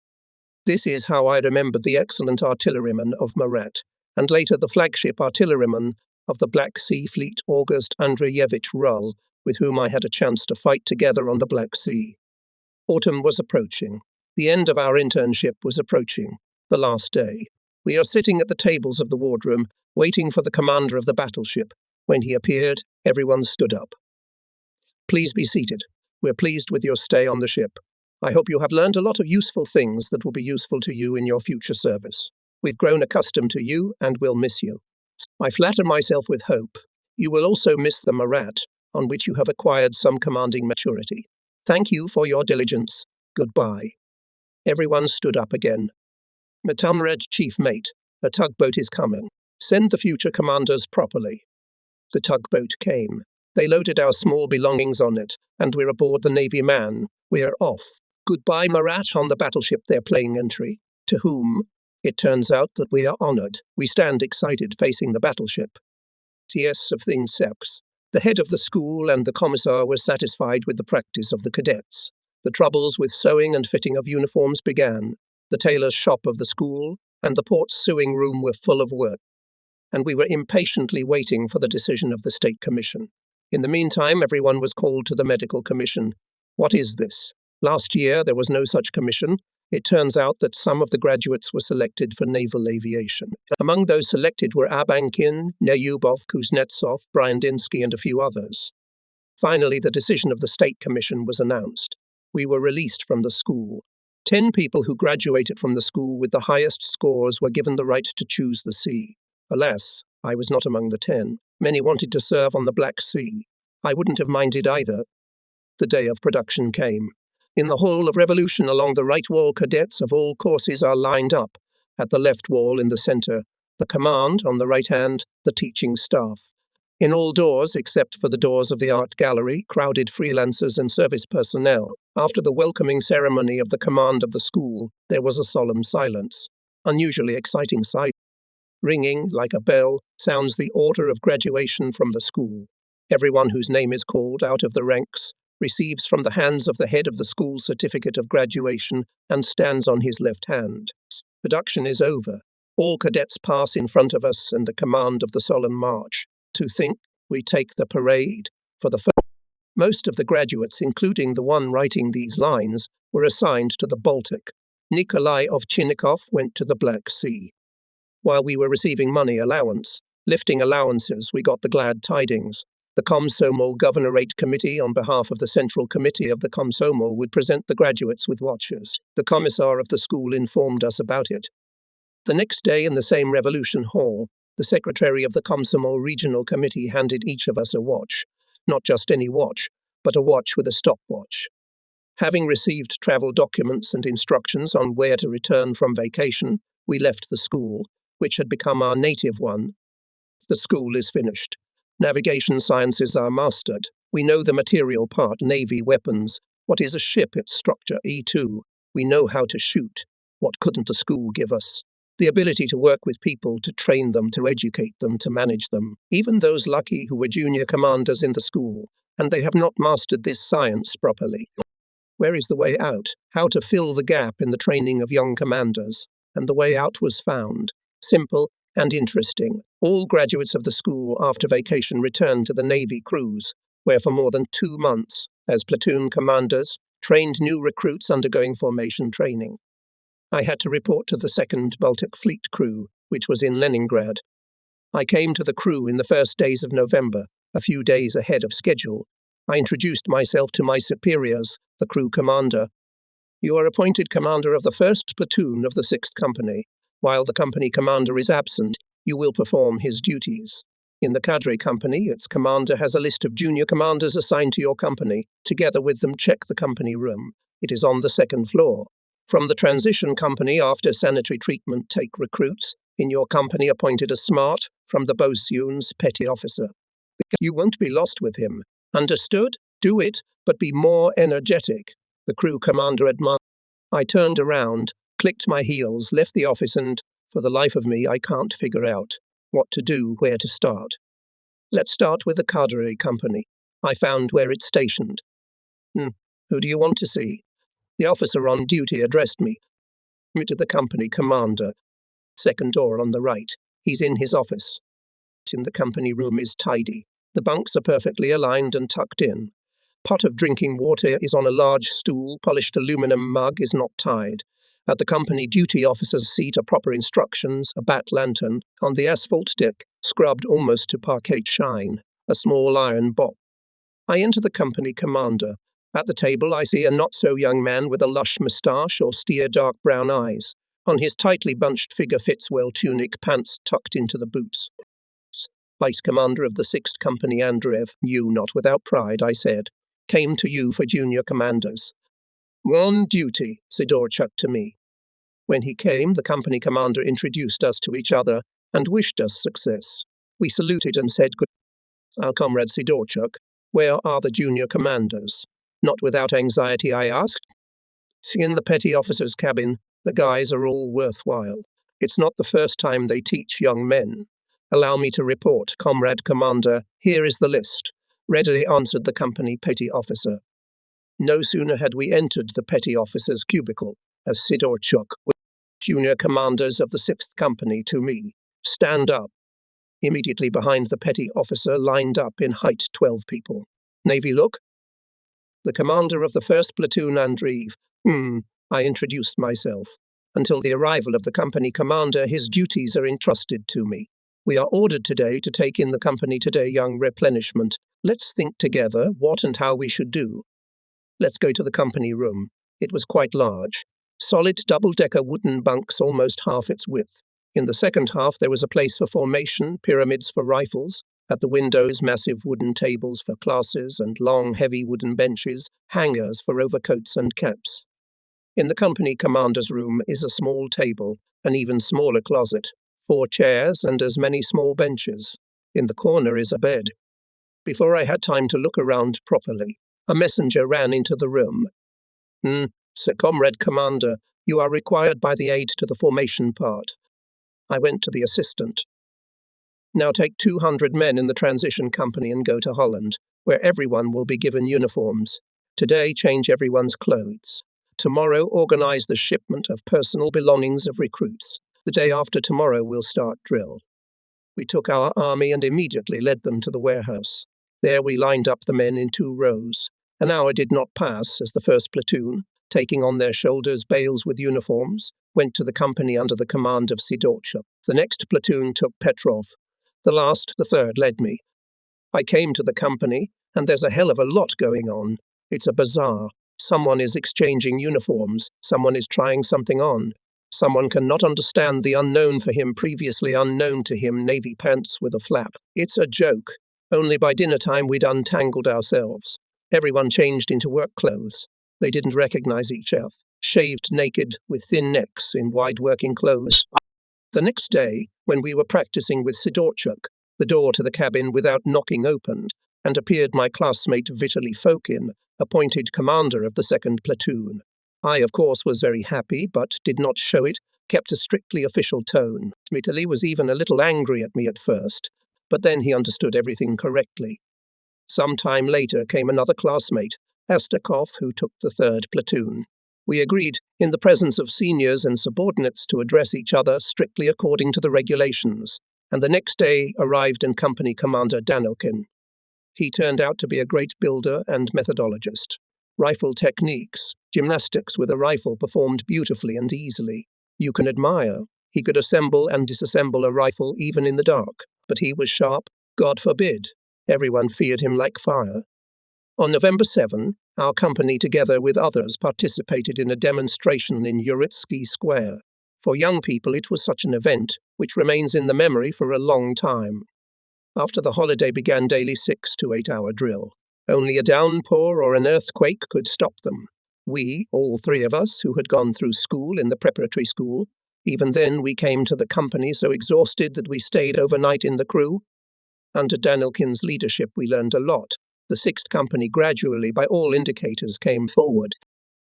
[SPEAKER 1] This is how I remembered the excellent artilleryman of Marat, and later the flagship artilleryman of the Black Sea Fleet, August Andreevich Rull, with whom I had a chance to fight together on the Black Sea. Autumn was approaching. The end of our internship was approaching. The last day. We are sitting at the tables of the wardroom, waiting for the commander of the battleship. When he appeared, everyone stood up. "Please be seated. We're pleased with your stay on the ship. I hope you have learned a lot of useful things that will be useful to you in your future service. We've grown accustomed to you and will miss you. I flatter myself with hope. You will also miss the Marat, on which you have acquired some commanding maturity. Thank you for your diligence. Goodbye." Everyone stood up again. "Matamred, chief mate, a tugboat is coming. Send the future commanders properly." The tugboat came. They loaded our small belongings on it, and we're aboard the Navy Man. We're off. Goodbye, Marat, on the battleship they're playing entry. To whom? It turns out that we are honoured. We stand excited facing the battleship. Yes, of things sex. The head of the school and the commissar were satisfied with the practice of the cadets. The troubles with sewing and fitting of uniforms began. The tailor's shop of the school and the port's sewing room were full of work, and we were impatiently waiting for the decision of the State Commission. In the meantime, everyone was called to the Medical Commission. What is this? Last year, there was no such commission. It turns out that some of the graduates were selected for naval aviation. Among those selected were Abankin, Neyubov, Kuznetsov, Bryandinsky, and a few others. Finally, the decision of the State Commission was announced. We were released from the school. 10 people who graduated from the school with the highest scores were given the right to choose the sea. Alas, I was not among the 10. Many wanted to serve on the Black Sea. I wouldn't have minded either. The day of production came. In the Hall of Revolution along the right wall, cadets of all courses are lined up. At the left wall in the centre, the command, on the right hand, the teaching staff. In all doors, except for the doors of the art gallery, crowded freelancers and service personnel. After the welcoming ceremony of the command of the school, there was a solemn silence. Unusually exciting sight. Ringing, like a bell, sounds the order of graduation from the school. Everyone whose name is called out of the ranks receives from the hands of the head of the school certificate of graduation and stands on his left hand. Production is over. All cadets pass in front of us and the command of the solemn march. To think, we take the parade. For the first, most of the graduates, including the one writing these lines, were assigned to the Baltic. Nikolai Ovchinnikov went to the Black Sea. While we were receiving money allowance, lifting allowances, we got the glad tidings. The Komsomol Governorate Committee, on behalf of the Central Committee of the Komsomol, would present the graduates with watches. The commissar of the school informed us about it. The next day, in the same Revolution Hall, the secretary of the Komsomol Regional Committee handed each of us a watch. Not just any watch, but a watch with a stopwatch. Having received travel documents and instructions on where to return from vacation, we left the school, which had become our native one. The school is finished. Navigation sciences are mastered. We know the material part, Navy weapons. What is a ship, its structure, E2. We know how to shoot. What couldn't the school give us? The ability to work with people, to train them, to educate them, to manage them. Even those lucky who were junior commanders in the school, and they have not mastered this science properly. Where is the way out? How to fill the gap in the training of young commanders? And the way out was found. Simple and interesting. All graduates of the school after vacation returned to the Navy cruise, where for more than 2 months, as platoon commanders, trained new recruits undergoing formation training. I had to report to the 2nd Baltic Fleet crew, which was in Leningrad. I came to the crew in the first days of November, a few days ahead of schedule. I introduced myself to my superiors, the crew commander. You are appointed commander of the 1st platoon of the 6th Company. While the company commander is absent, you will perform his duties. In the cadre company, its commander has a list of junior commanders assigned to your company. Together with them, check the company room. It is on the 2nd floor. From the transition company, after sanitary treatment, take recruits. In your company, appointed as smart from the bosun's petty officer. You won't be lost with him. Understood? Do it, but be more energetic. The crew commander admired. I turned around, clicked my heels, left the office, and, for the life of me, I can't figure out what to do, where to start. Let's start with the cadre company. I found where it's stationed. Who do you want to see? The officer on duty addressed me. To the company commander. 2nd door on the right. He's in his office. In the company room is tidy. The bunks are perfectly aligned and tucked in. Pot of drinking water is on a large stool. Polished aluminum mug is not tied. At the company duty officer's seat are proper instructions, a bat lantern. On the asphalt deck, scrubbed almost to parquet shine, a small iron box. I enter the company commander. At the table I see a not-so-young man with a lush moustache, austere dark brown eyes. On his tightly bunched figure fits well-tunic pants tucked into the boots. Vice Commander of the 6th Company Andreev, you not without pride, I said, came to you for junior commanders. On duty, Sidorchuk to me. When he came, the company commander introduced us to each other and wished us success. We saluted and said good. Our comrade Sidorchuk, where are the junior commanders? Not without anxiety, I asked. In the petty officer's cabin. The guys are all worthwhile. It's not the first time they teach young men. Allow me to report, Comrade Commander. Here is the list, readily answered the company petty officer. No sooner had we entered the petty officer's cubicle, as Sidorchuk, junior commanders of the 6th Company, to me. Stand up. Immediately behind the petty officer, lined up in height 12 people. Navy look? The commander of the 1st platoon, Andreev. I introduced myself. Until the arrival of the company commander, his duties are entrusted to me. We are ordered today to take in the company today young replenishment. Let's think together what and how we should do. Let's go to the company room. It was quite large. Solid double-decker wooden bunks almost half its width. In the second half there was a place for formation, pyramids for rifles. At the windows, massive wooden tables for classes and long, heavy wooden benches, hangers for overcoats and caps. In the company commander's room is a small table, an even smaller closet, 4 chairs and as many small benches. In the corner is a bed. Before I had time to look around properly, a messenger ran into the room. Sir Comrade Commander, you are required by the aide to the formation part. I went to the assistant. Now take 200 men in the transition company and go to Holland, where everyone will be given uniforms. Today, change everyone's clothes. Tomorrow, organize the shipment of personal belongings of recruits. The day after tomorrow, we'll start drill. We took our army and immediately led them to the warehouse. There we lined up the men in 2 rows. An hour did not pass as the 1st platoon, taking on their shoulders bales with uniforms, went to the company under the command of Sidorchuk. The next platoon took Petrov. The last, the 3rd, led me. I came to the company, and there's a hell of a lot going on. It's a bazaar. Someone is exchanging uniforms. Someone is trying something on. Someone cannot understand the unknown for him, previously unknown to him, navy pants with a flap. It's a joke. Only by dinner time we'd untangled ourselves. Everyone changed into work clothes. They didn't recognize each other. Shaved naked, with thin necks, in wide working clothes. The next day, when we were practicing with Sidorchuk, the door to the cabin without knocking opened, and appeared my classmate Vitaly Fokin, appointed commander of the 2nd platoon. I, of course, was very happy, but did not show it, kept a strictly official tone. Italy was even a little angry at me at first, but then he understood everything correctly. Some time later came another classmate, Estakov, who took the 3rd platoon. We agreed, in the presence of seniors and subordinates, to address each other strictly according to the regulations, and the next day arrived in Company Commander Danilkin. He turned out to be a great builder and methodologist. Rifle techniques, gymnastics with a rifle performed beautifully and easily. You can admire. He could assemble and disassemble a rifle even in the dark, but he was sharp, God forbid. Everyone feared him like fire. On November 7, our company, together with others, participated in a demonstration in Uritsky Square. For young people, it was such an event, which remains in the memory for a long time. After the holiday began daily 6 to 8 hour drill. Only a downpour or an earthquake could stop them. We, all 3 of us, who had gone through school in the preparatory school, even then we came to the company so exhausted that we stayed overnight in the crew. Under Danilkin's leadership, we learned a lot. The 6th Company gradually, by all indicators, came forward.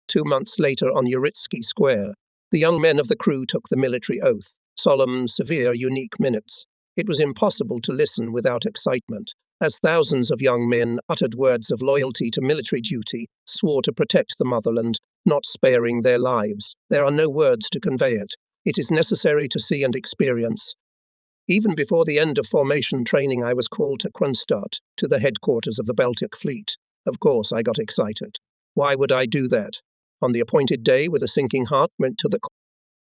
[SPEAKER 1] 2 months later on Uritsky Square, the young men of the crew took the military oath, solemn, severe, unique minutes. It was impossible to listen without excitement, as thousands of young men uttered words of loyalty to military duty, swore to protect the motherland, not sparing their lives. There are no words to convey it. It is necessary to see and experience. Even before the end of formation training, I was called to Kronstadt, to the headquarters of the Baltic Fleet. Of course, I got excited. Why would I do that? On the appointed day, with a sinking heart, went to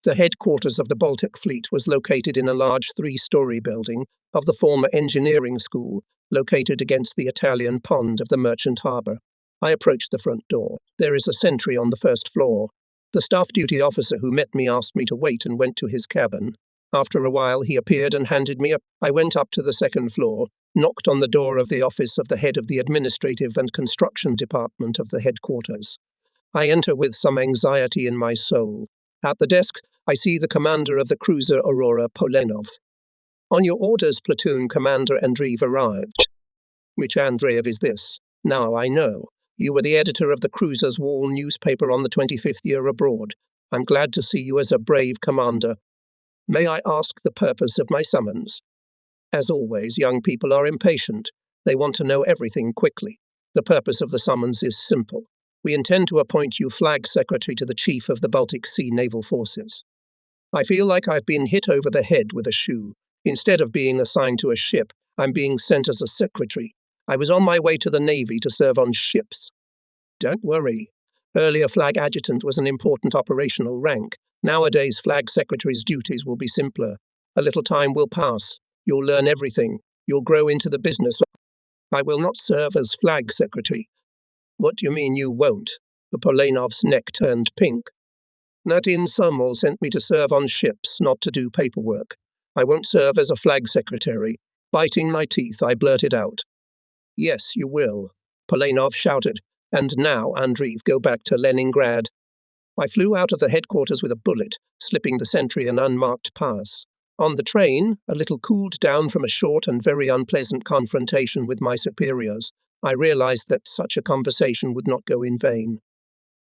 [SPEAKER 1] the headquarters of the Baltic Fleet was located in a large 3-story building of the former engineering school, located against the Italian pond of the merchant harbour. I approached the front door. There is a sentry on the 1st floor. The staff duty officer who met me asked me to wait and went to his cabin. After a while, he appeared and handed me up. I went up to the 2nd floor, knocked on the door of the office of the head of the administrative and construction department of the headquarters. I enter with some anxiety in my soul. At the desk, I see the commander of the cruiser Aurora, Polenov. On your orders, platoon commander Andreev arrived. Which Andreev is this? Now I know. You were the editor of the cruiser's wall newspaper on the 25th year abroad. I'm glad to see you as a brave commander. May I ask the purpose of my summons? As always, young people are impatient. They want to know everything quickly. The purpose of the summons is simple. We intend to appoint you flag secretary to the Chief of the Baltic Sea Naval Forces. I feel like I've been hit over the head with a shoe. Instead of being assigned to a ship, I'm being sent as a secretary. I was on my way to the Navy to serve on ships. Don't worry. Earlier flag adjutant was an important operational rank. Nowadays, flag secretary's duties will be simpler. A little time will pass. You'll learn everything. You'll grow into the business. I will not serve as flag secretary. What do you mean you won't? The Polenov's neck turned pink. Nadine Summerall sent me to serve on ships, not to do paperwork. I won't serve as a flag secretary. Biting my teeth, I blurted out. Yes, you will, Polenov shouted. And now, Andreev, go back to Leningrad. I flew out of the headquarters with a bullet, slipping the sentry an unmarked pass. On the train, a little cooled down from a short and very unpleasant confrontation with my superiors, I realized that such a conversation would not go in vain.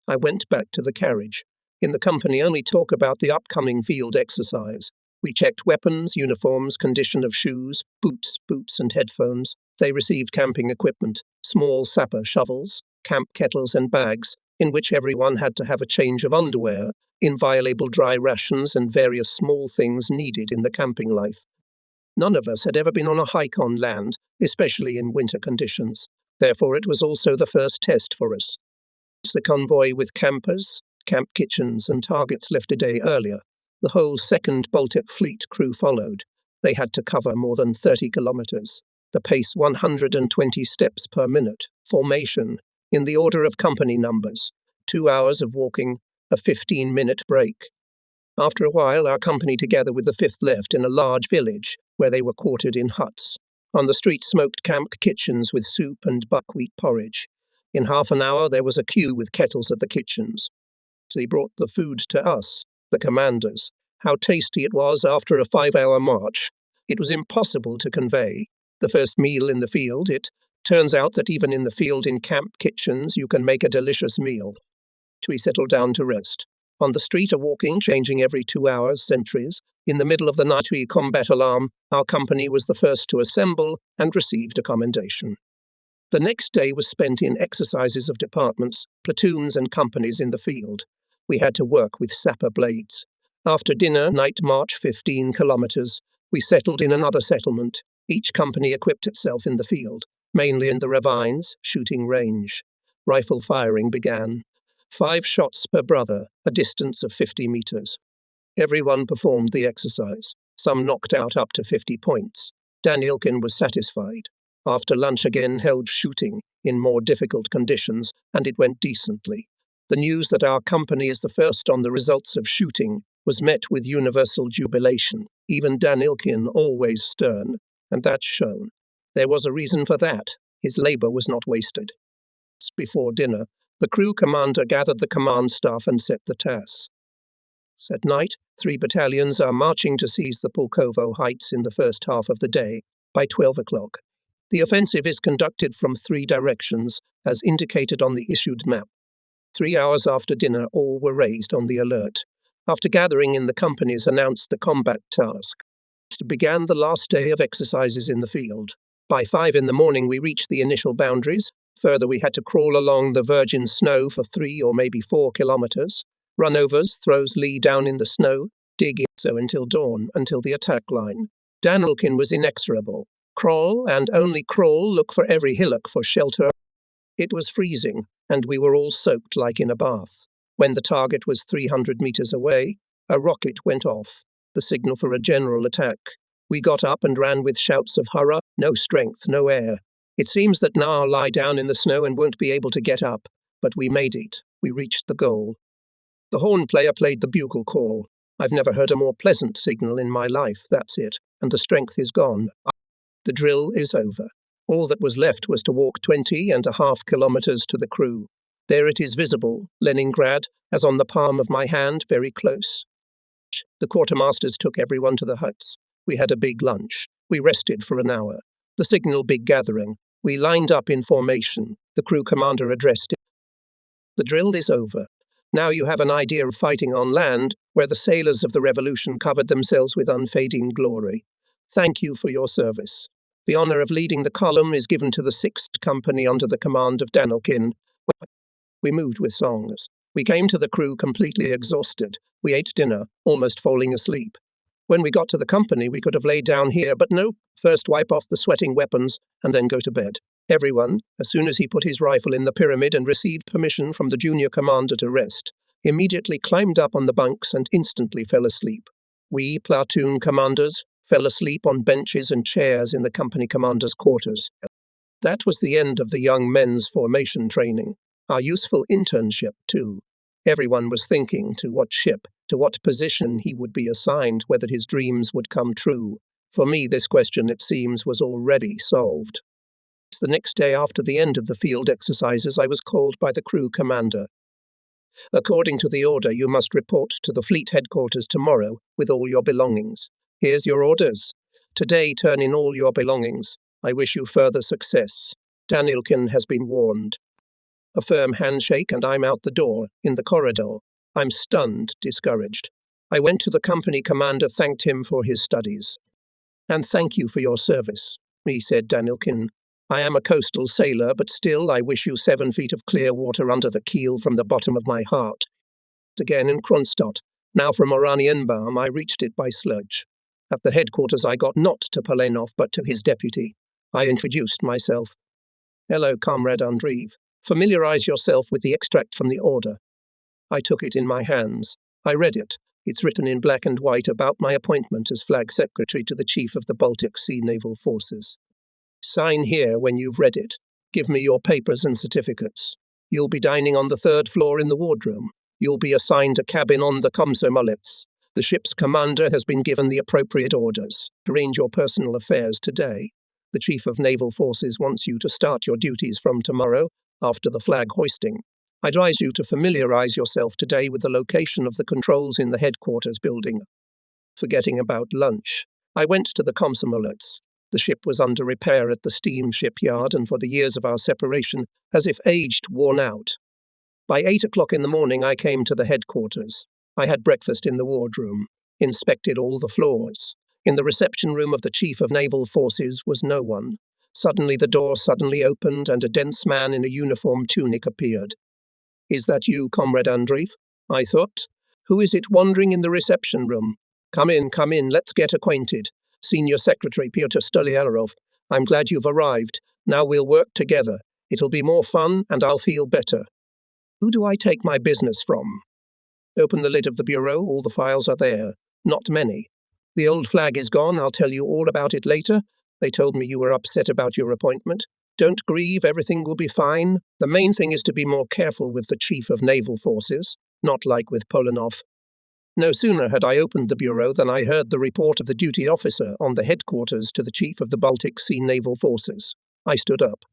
[SPEAKER 1] I went back to the carriage. In the company, only talk about the upcoming field exercise. We checked weapons, uniforms, condition of shoes, boots, and headphones. They received camping equipment, small sapper shovels, camp kettles and bags, in which everyone had to have a change of underwear, inviolable dry rations and various small things needed in the camping life. None of us had ever been on a hike on land, especially in winter conditions. Therefore, it was also the first test for us. The convoy with campers, camp kitchens and targets left a day earlier. The whole 2nd Baltic Fleet crew followed. They had to cover more than 30 kilometers. The pace 120 steps per minute. Formation, in the order of company numbers. 2 hours of walking, a 15-minute break. After a while, our company, together with the 5th, left in a large village, where they were quartered in huts. On the street smoked camp kitchens with soup and buckwheat porridge. In half an hour, there was a queue with kettles at the kitchens. They brought the food to us, the commanders. How tasty it was after a 5-hour march. It was impossible to convey. The first meal in the field, it turns out that even in the field in camp kitchens, you can make a delicious meal. We settled down to rest. On the street, a walking, changing every 2 hours, sentries. In the middle of the night, we combat alarm. Our company was the first to assemble and received a commendation. The next day was spent in exercises of departments, platoons and companies in the field. We had to work with sapper blades. After dinner, night march 15 kilometers, we settled in another settlement. Each company equipped itself in the field, mainly in the ravines, shooting range. Rifle firing began. 5 shots per brother, a distance of 50 meters. Everyone performed the exercise. Some knocked out up to 50 points. Danielkin was satisfied. After lunch again held shooting in more difficult conditions, and it went decently. The news that our company is the first on the results of shooting was met with universal jubilation, even Danielkin always stern, and that's shown. There was a reason for that. His labor was not wasted. Before dinner, the crew commander gathered the command staff and set the tasks. At night, 3 battalions are marching to seize the Pulkovo Heights in the first half of the day, by 12 o'clock. The offensive is conducted from 3 directions, as indicated on the issued map. 3 hours after dinner, all were raised on the alert. After gathering in, the companies announced the combat task. Began the last day of exercises in the field. By 5 in the morning, we reached the initial boundaries. Further, we had to crawl along the virgin snow for 3 or maybe 4 kilometers. Runovers, throws Lee down in the snow, dig in so until dawn, until the attack line. Danielkin was inexorable. Crawl, and only crawl, look for every hillock for shelter. It was freezing, and we were all soaked like in a bath. When the target was 300 meters away, a rocket went off, the signal for a general attack. We got up and ran with shouts of hurrah, no strength, no air. It seems that now I'll lie down in the snow and won't be able to get up, but we made it. We reached the goal. The horn player played the bugle call. I've never heard a more pleasant signal in my life, that's it, and the strength is gone. The drill is over. All that was left was to walk 20.5 kilometers to the crew. There it is visible, Leningrad, as on the palm of my hand, very close. The quartermasters took everyone to the huts. We had a big lunch. We rested for an hour. The signal big gathering. We lined up in formation. The crew commander addressed it. The drill is over. Now you have an idea of fighting on land, where the sailors of the revolution covered themselves with unfading glory. Thank you for your service. The honor of leading the column is given to the 6th Company under the command of Danielkin. We moved with songs. We came to the crew completely exhausted. We ate dinner, almost falling asleep. When we got to the company, we could have laid down here, but no, first wipe off the sweating weapons and then go to bed. Everyone, as soon as he put his rifle in the pyramid and received permission from the junior commander to rest, immediately climbed up on the bunks and instantly fell asleep. We, platoon commanders, fell asleep on benches and chairs in the company commander's quarters. That was the end of the young men's formation training, our useful internship too. Everyone was thinking to what ship, to what position he would be assigned, whether his dreams would come true. For me, this question, it seems, was already solved. The next day after the end of the field exercises, I was called by the crew commander. According to the order, you must report to the fleet headquarters tomorrow with all your belongings. Here's your orders. Today, turn in all your belongings. I wish you further success. Danielkin has been warned. A firm handshake and I'm out the door, in the corridor. I'm stunned, discouraged. I went to the company commander, thanked him for his studies. And thank you for your service, he said, Danielkin. I am a coastal sailor, but still I wish you 7 feet of clear water under the keel from the bottom of my heart. Again in Kronstadt. Now from Oranienbaum I reached it by sledge. At the headquarters I got not to Polenov but to his deputy. I introduced myself. Hello, Comrade Andreev. Familiarize yourself with the extract from the order. I took it in my hands. I read it. It's written in black and white about my appointment as Flag Secretary to the Chief of the Baltic Sea Naval Forces. Sign here when you've read it. Give me your papers and certificates. You'll be dining on the 3rd floor in the wardroom. You'll be assigned a cabin on the Komsomolets. The ship's commander has been given the appropriate orders. Arrange your personal affairs today. The Chief of Naval Forces wants you to start your duties from tomorrow, after the flag hoisting. I advise you to familiarize yourself today with the location of the controls in the headquarters building. Forgetting about lunch, I went to the Komsomolets. The ship was under repair at the steam shipyard and for the years of our separation, as if aged, worn out. By 8 o'clock in the morning, I came to the headquarters. I had breakfast in the wardroom, inspected all the floors. In the reception room of the Chief of Naval Forces was no one. Suddenly the door opened and a dense man in a uniform tunic appeared. "Is that you, Comrade Andreev?" I thought. "Who is it wandering in the reception room? Come in, let's get acquainted. Senior Secretary Pyotr Stolyarov, I'm glad you've arrived. Now we'll work together. It'll be more fun and I'll feel better. Who do I take my business from?" Open the lid of the bureau, all the files are there. Not many. The old flag is gone, I'll tell you all about it later. They told me you were upset about your appointment. Don't grieve, everything will be fine. The main thing is to be more careful with the Chief of Naval Forces, not like with Polanov. No sooner had I opened the bureau than I heard the report of the duty officer on the headquarters to the Chief of the Baltic Sea Naval Forces. I stood up.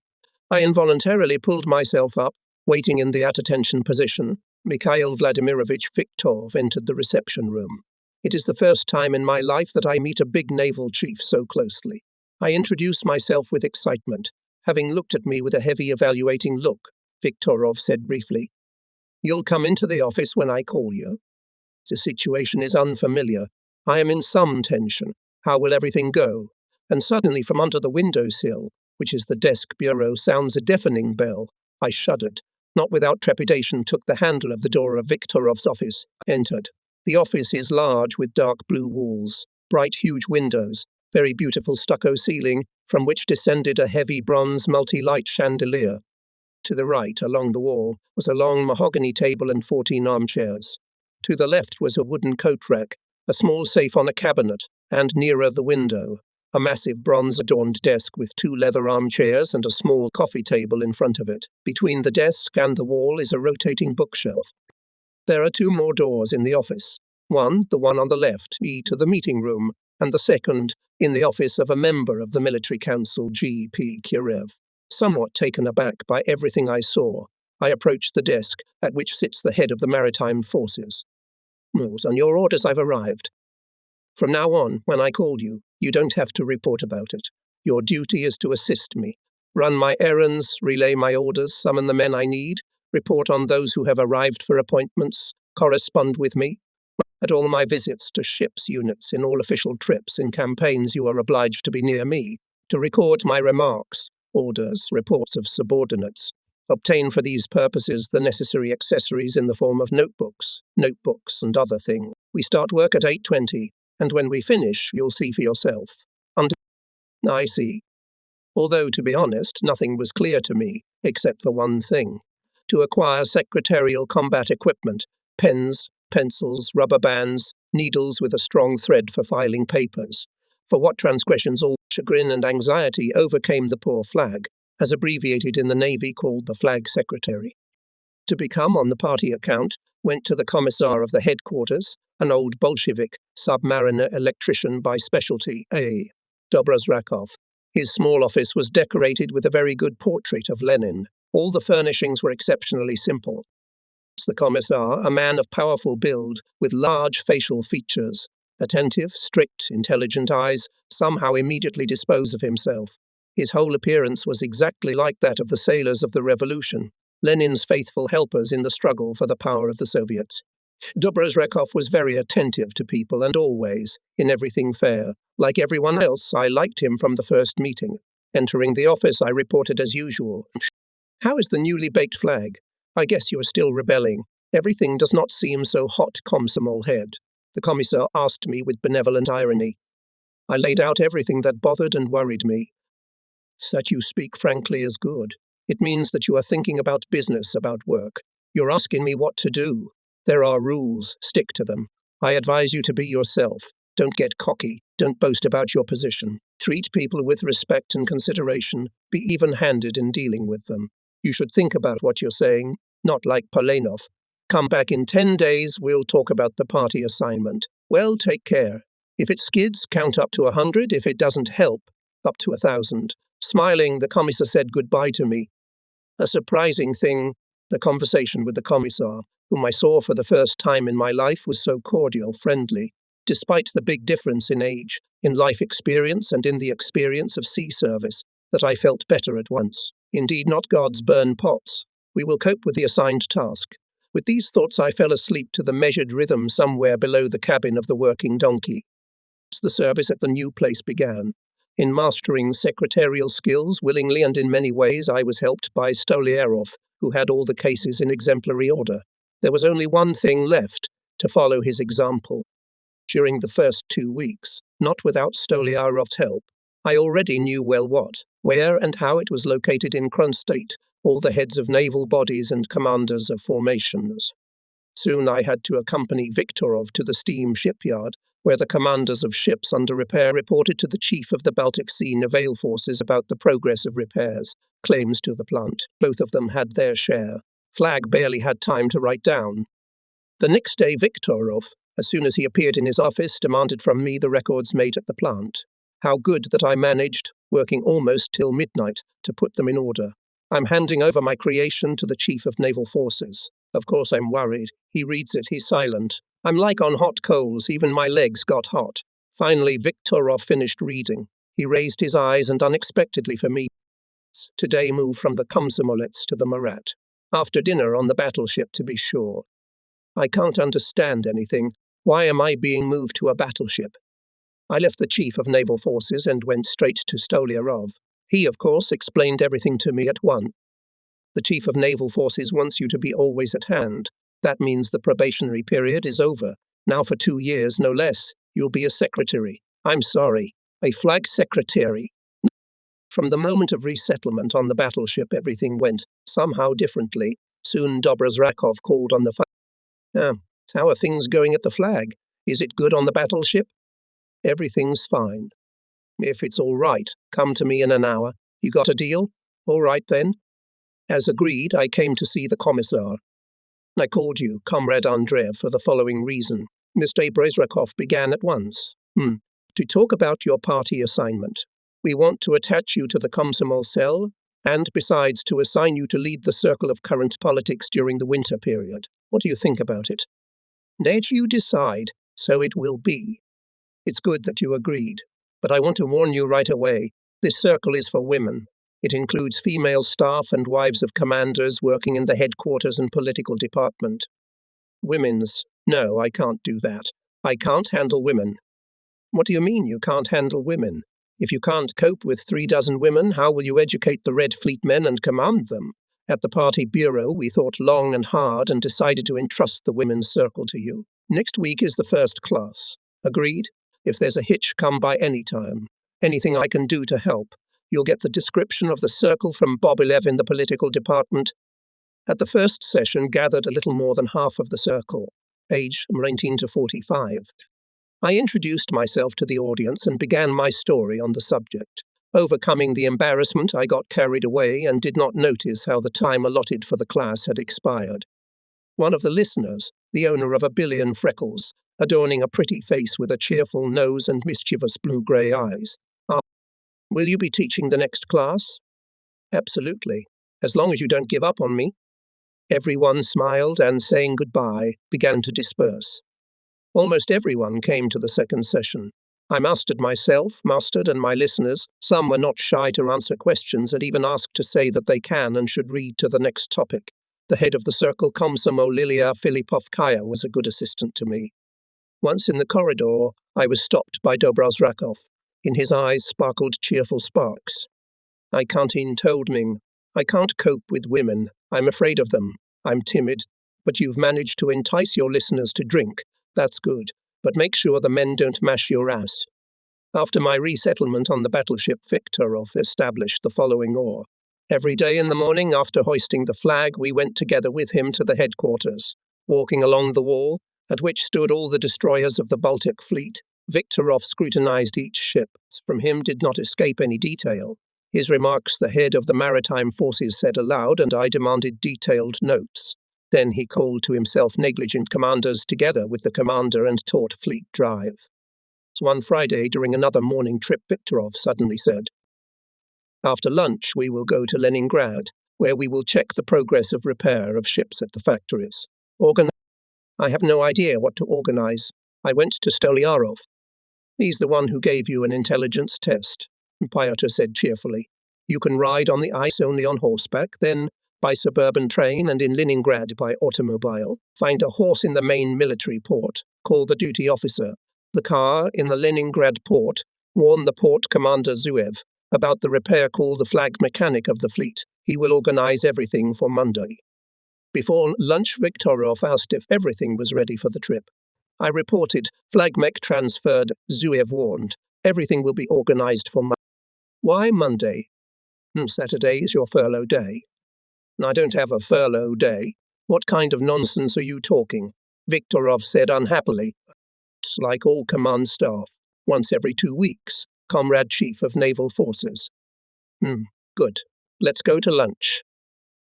[SPEAKER 1] I involuntarily pulled myself up, waiting in the at-attention position. Mikhail Vladimirovich Viktorov entered the reception room. It is the first time in my life that I meet a big naval chief so closely. I introduced myself with excitement. Having looked at me with a heavy evaluating look, Viktorov said briefly, "You'll come into the office when I call you." The situation is unfamiliar. I am in some tension. How will everything go? And suddenly from under the windowsill, which is the desk bureau, sounds a deafening bell. I shuddered. Not without trepidation, took the handle of the door of Viktorov's office, entered. The office is large with dark blue walls, bright huge windows, very beautiful stucco ceiling from which descended a heavy bronze multi-light chandelier. To the right, along the wall, was a long mahogany table and 14 armchairs. To the left was a wooden coat rack, a small safe on a cabinet, and nearer the window, a massive bronze-adorned desk with 2 leather armchairs and a small coffee table in front of it. Between the desk and the wall is a rotating bookshelf. There are 2 more doors in the office. One, the one on the left, to the meeting room, and the second, in the office of a member of the Military Council, G.P. Kirev. Somewhat taken aback by everything I saw, I approached the desk at which sits the head of the Maritime Forces. "On your orders, I've arrived. From now on, when I call you, you don't have to report about it. Your duty is to assist me, run my errands, relay my orders, summon the men I need, report on those who have arrived for appointments, correspond with me. At all my visits to ships units, in all official trips, in campaigns, you are obliged to be near me, to record my remarks, orders, reports of subordinates. Obtain for these purposes the necessary accessories in the form of notebooks, and other things. We start work at 8:20, and when we finish, you'll see for yourself." I see. Although, to be honest, nothing was clear to me, except for one thing. To acquire secretarial combat equipment, pens, pencils, rubber bands, needles with a strong thread for filing papers. For what transgressions all chagrin and anxiety overcame the poor flag, as abbreviated in the Navy called the Flag Secretary. To become on the party account, went to the commissar of the headquarters, an old Bolshevik, submariner electrician by specialty, A. Dobrozrakov. His small office was decorated with a very good portrait of Lenin. All the furnishings were exceptionally simple. The commissar, a man of powerful build, with large facial features, attentive, strict, intelligent eyes, somehow immediately dispose of himself. His whole appearance was exactly like that of the sailors of the Revolution, Lenin's faithful helpers in the struggle for the power of the Soviets. Dobrozrakov was very attentive to people and always, in everything fair. Like everyone else, I liked him from the first meeting. Entering the office, I reported as usual. "How is the newly baked flag? I guess you are still rebelling. Everything does not seem so hot, Komsomol head." The commissar asked me with benevolent irony. I laid out everything that bothered and worried me. "That you speak frankly is good. It means that you are thinking about business, about work. You're asking me what to do. There are rules. Stick to them. I advise you to be yourself. Don't get cocky. Don't boast about your position. Treat people with respect and consideration. Be even-handed in dealing with them. You should think about what you're saying, not like Polanov. Come back in 10 days, we'll talk about the party assignment. Well, take care. If it skids, count up to 100. If it doesn't help, up to 1,000. Smiling, the commissar said goodbye to me. A surprising thing, the conversation with the commissar, whom I saw for the first time in my life, was so cordial, friendly. Despite the big difference in age, in life experience, and in the experience of sea service, that I felt better at once. Indeed, not gods burn pots. We will cope with the assigned task. With these thoughts, I fell asleep to the measured rhythm somewhere below the cabin of the working donkey. The service at the new place began. In mastering secretarial skills willingly and in many ways, I was helped by Stoliarov, who had all the cases in exemplary order. There was only one thing left, to follow his example. During the first 2 weeks, not without Stoliarov's help, I already knew well what, where and how it was located in Kronstadt, all the heads of naval bodies and commanders of formations. Soon I had to accompany Viktorov to the steam shipyard, where the commanders of ships under repair reported to the chief of the Baltic Sea naval forces about the progress of repairs, claims to the plant. Both of them had their share. Flag barely had time to write down. The next day, Viktorov, as soon as he appeared in his office, demanded from me the records made at the plant. How good that I managed, working almost till midnight, to put them in order. I'm handing over my creation to the chief of naval forces. Of course I'm worried. He reads it, he's silent. I'm like on hot coals, even my legs got hot. Finally, Viktorov finished reading. He raised his eyes and unexpectedly for me, today moved from the Komsomolets to the Marat. After dinner on the battleship, to be sure. I can't understand anything. Why am I being moved to a battleship? I left the chief of naval forces and went straight to Stoliarov. He, of course, explained everything to me at once. The chief of naval forces wants you to be always at hand. That means the probationary period is over. Now for 2 years, no less, you'll be a secretary. I'm sorry, a flag secretary. From the moment of resettlement on the battleship, everything went somehow differently. Soon Dobrazrakov called on the phone. How are things going at the flag? Is it good on the battleship? Everything's fine. If it's all right, come to me in an hour. You got a deal? All right then. As agreed, I came to see the commissar. I called you, Comrade Andreev, for the following reason. Mr. Brezrakov began at once. To talk about your party assignment. We want to attach you to the Komsomol cell, and besides to assign you to lead the circle of current politics during the winter period. What do you think about it? Let you decide, so it will be. It's good that you agreed, but I want to warn you right away. This circle is for women. It includes female staff and wives of commanders working in the headquarters and political department. Women's. No, I can't do that. I can't handle women. What do you mean you can't handle women? If you can't cope with 36 women, how will you educate the Red Fleet men and command them? At the party bureau, we thought long and hard and decided to entrust the women's circle to you. Next week is the first class. Agreed? If there's a hitch, come by any time. Anything I can do to help. You'll get the description of the circle from Bobilev in the political department. At the first session gathered a little more than half of the circle, age from 19 to 45. I introduced myself to the audience and began my story on the subject. Overcoming the embarrassment, I got carried away and did not notice how the time allotted for the class had expired. One of the listeners, the owner of 1 billion freckles, adorning a pretty face with a cheerful nose and mischievous blue-grey eyes, asked, "Will you be teaching the next class?" "Absolutely, as long as you don't give up on me." Everyone smiled and, saying goodbye, began to disperse. Almost everyone came to the second session. I mustered myself, and my listeners. Some were not shy to answer questions and even asked to say that they can and should read to the next topic. The head of the circle, Komsomo Lilia Filipovkaya, was a good assistant to me. Once in the corridor, I was stopped by Dobrazrakov. In his eyes sparkled cheerful sparks. Kantin told me, "I can't cope with women. I'm afraid of them. I'm timid. But you've managed to entice your listeners to drink. That's good. But make sure the men don't mash your ass." After my resettlement on the battleship, Viktorov established the following law. Every day in the morning after hoisting the flag, we went together with him to the headquarters. Walking along the wall, at which stood all the destroyers of the Baltic fleet, Viktorov scrutinized each ship. From him did not escape any detail. His remarks the head of the maritime forces said aloud, and I demanded detailed notes. Then he called to himself negligent commanders together with the commander and taught fleet drive. One Friday, during another morning trip, Viktorov suddenly said, "After lunch, we will go to Leningrad, where we will check the progress of repair of ships at the factories. I have no idea what to organize. I went to Stoliarov. He's the one who gave you an intelligence test," Pyotr said cheerfully. "You can ride on the ice only on horseback, then by suburban train and in Leningrad by automobile. Find a horse in the main military port. Call the duty officer. The car in the Leningrad port. Warn the port commander Zuev. About the repair, call the flag mechanic of the fleet. He will organize everything for Monday. Before lunch, Viktorov asked if everything was ready for the trip. I reported, flag mech transferred. Zuev warned, everything will be organized for Monday. Why Monday? Saturday is your furlough day. I don't have a furlough day. What kind of nonsense are you talking? Viktorov said unhappily. It's like all command staff, once every 2 weeks, Comrade Chief of Naval Forces. Good. Let's go to lunch.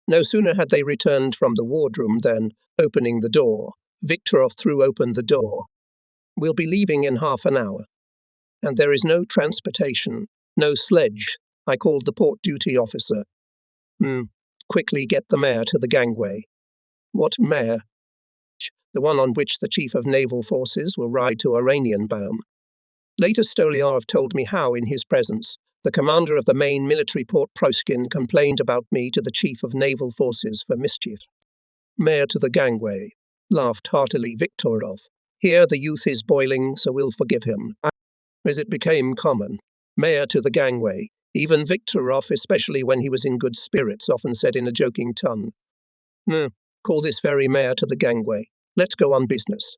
[SPEAKER 1] No sooner had they returned from the wardroom than, opening the door, Viktorov threw open the door. We'll be leaving in half an hour. And there is no transportation, no sledge. I called the port duty officer. Quickly get the mare to the gangway. What mare? The one on which the Chief of Naval Forces will ride to Oranienbaum. Later Stolyarov told me how, in his presence, the commander of the main military port Proskin complained about me to the Chief of Naval Forces for mischief. Mare to the gangway, laughed heartily Viktorov. Here the youth is boiling, so we'll forgive him. As it became common, mare to the gangway. Even Viktorov, especially when he was in good spirits, often said in a joking tone, call this very mare to the gangway. Let's go on business.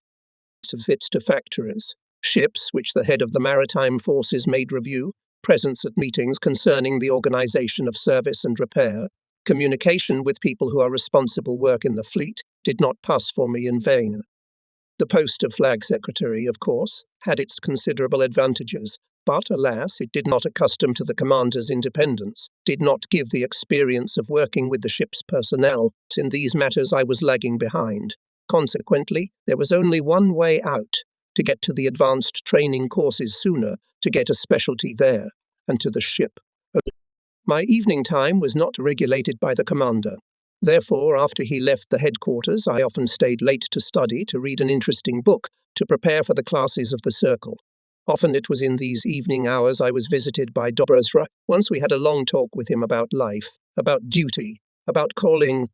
[SPEAKER 1] Visits to factories, ships which the head of the maritime forces made review, presence at meetings concerning the organization of service and repair, communication with people who are responsible work in the fleet, did not pass for me in vain. The post of flag secretary, of course, had its considerable advantages, but, alas, it did not accustom to the commander's independence, did not give the experience of working with the ship's personnel. In these matters I was lagging behind. Consequently, there was only one way out, to get to the advanced training courses sooner, to get a specialty there, and to the ship. My evening time was not regulated by the commander. Therefore, after he left the headquarters, I often stayed late to study, to read an interesting book, to prepare for the classes of the circle. Often it was in these evening hours I was visited by Dobrozrak. Once we had a long talk with him about life, about duty, about calling.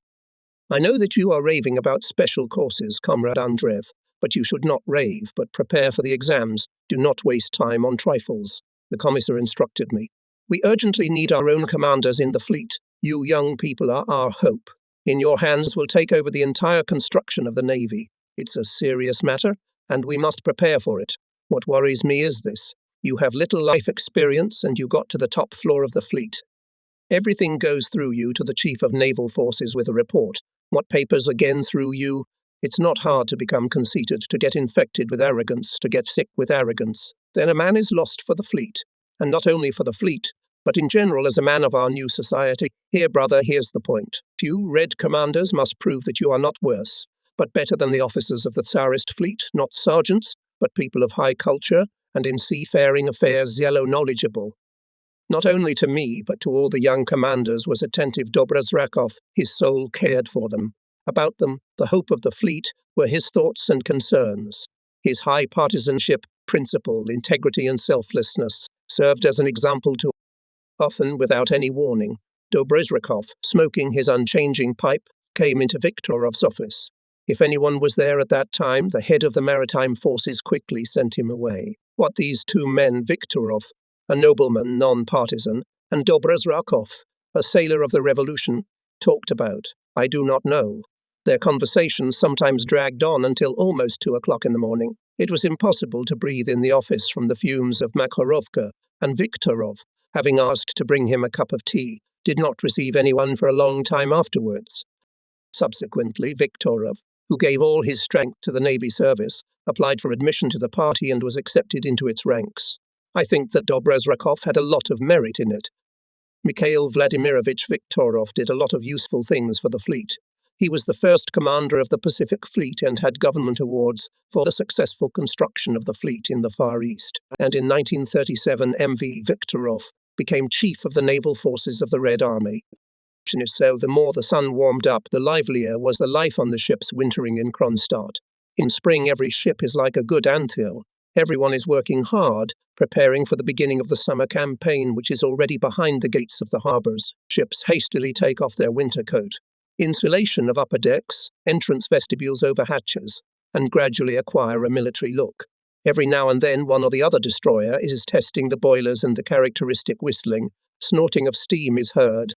[SPEAKER 1] I know that you are raving about special courses, Comrade Andreev, but you should not rave, but prepare for the exams. Do not waste time on trifles, the commissar instructed me. We urgently need our own commanders in the fleet. You young people are our hope. In your hands will take over the entire construction of the Navy. It's a serious matter, and we must prepare for it. What worries me is this. You have little life experience, and you got to the top floor of the fleet. Everything goes through you to the Chief of Naval Forces with a report. What papers again through you? It's not hard to become conceited, to get infected with arrogance, to get sick with arrogance. Then a man is lost for the fleet. And not only for the fleet, but in general as a man of our new society. Here, brother, here's the point. You, red commanders, must prove that you are not worse, but better than the officers of the Tsarist fleet, not sergeants, but people of high culture, and in seafaring affairs yellow knowledgeable. Not only to me, but to all the young commanders was attentive Dobrozrakov. His soul cared for them. About them, the hope of the fleet, were his thoughts and concerns. His high partisanship, principle, integrity and selflessness served as an example to. Often, without any warning, Dobrozrakov, smoking his unchanging pipe, came into Viktorov's office. If anyone was there at that time, the head of the maritime forces quickly sent him away. What these two men, Viktorov, a nobleman, non-partisan, and Dobrozrakov, a sailor of the revolution, talked about, I do not know. Their conversations sometimes dragged on until almost 2 o'clock in the morning. It was impossible to breathe in the office from the fumes of Makharovka, and Viktorov, having asked to bring him a cup of tea, did not receive anyone for a long time afterwards. Subsequently, Viktorov, who gave all his strength to the Navy service, applied for admission to the party and was accepted into its ranks. I think that Dobrozrakov had a lot of merit in it. Mikhail Vladimirovich Viktorov did a lot of useful things for the fleet. He was the first commander of the Pacific Fleet and had government awards for the successful construction of the fleet in the Far East. And in 1937, MV Viktorov became chief of the naval forces of the Red Army. So the more the sun warmed up, the livelier was the life on the ships wintering in Kronstadt. In spring, every ship is like a good anthill. Everyone is working hard, preparing for the beginning of the summer campaign, which is already behind the gates of the harbours. Ships hastily take off their winter coat. Insulation of upper decks, entrance vestibules over hatches, and gradually acquire a military look. Every now and then one or the other destroyer is testing the boilers and the characteristic whistling, snorting of steam is heard.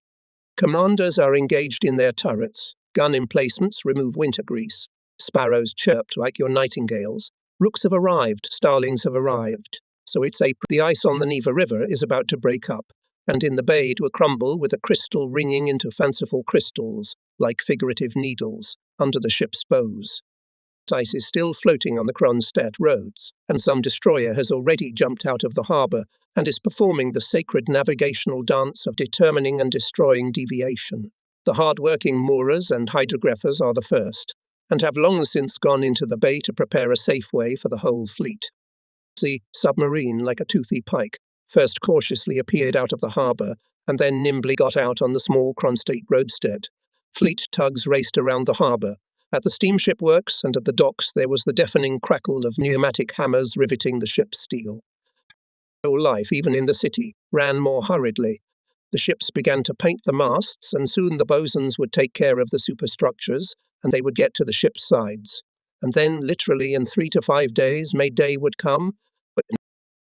[SPEAKER 1] Commanders are engaged in their turrets. Gun emplacements remove winter grease. Sparrows chirped like your nightingales. Rooks have arrived, starlings have arrived. So it's April. The ice on the Neva River is about to break up, and in the bay it will crumble with a crystal ringing into fanciful crystals, like figurative needles, under the ship's bows. Ice is still floating on the Kronstadt roads, and some destroyer has already jumped out of the harbour and is performing the sacred navigational dance of determining and destroying deviation. The hard-working moorers and hydrographers are the first, and have long since gone into the bay to prepare a safe way for the whole fleet. The submarine, like a toothy pike, first cautiously appeared out of the harbour, and then nimbly got out on the small Kronstadt roadstead. Fleet tugs raced around the harbour. At the steamship works and at the docks there was the deafening crackle of pneumatic hammers riveting the ship's steel. Life, even in the city, ran more hurriedly. The ships began to paint the masts, and soon the bosuns would take care of the superstructures, and they would get to the ship's sides. And then, literally in 3 to 5 days, May-Day would come, but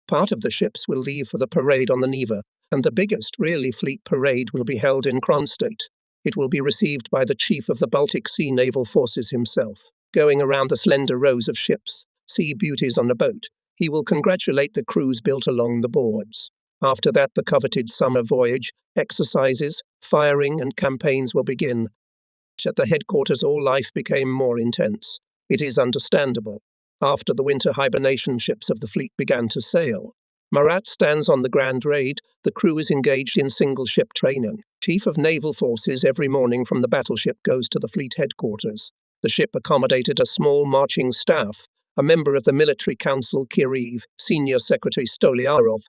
[SPEAKER 1] part of the ships will leave for the parade on the Neva, and the biggest, really, fleet parade will be held in Kronstadt. It will be received by the chief of the Baltic Sea Naval Forces himself, going around the slender rows of ships, sea beauties on a boat. He will congratulate the crews built along the boards. After that, the coveted summer voyage, exercises, firing, and campaigns will begin. At the headquarters, all life became more intense. It is understandable. After the winter hibernation, ships of the fleet began to sail. Marat stands on the Grand Raid. The crew is engaged in single-ship training. Chief of Naval Forces every morning from the battleship goes to the fleet headquarters. The ship accommodated a small marching staff, a member of the military council, Kiriv, Senior Secretary Stolyarov.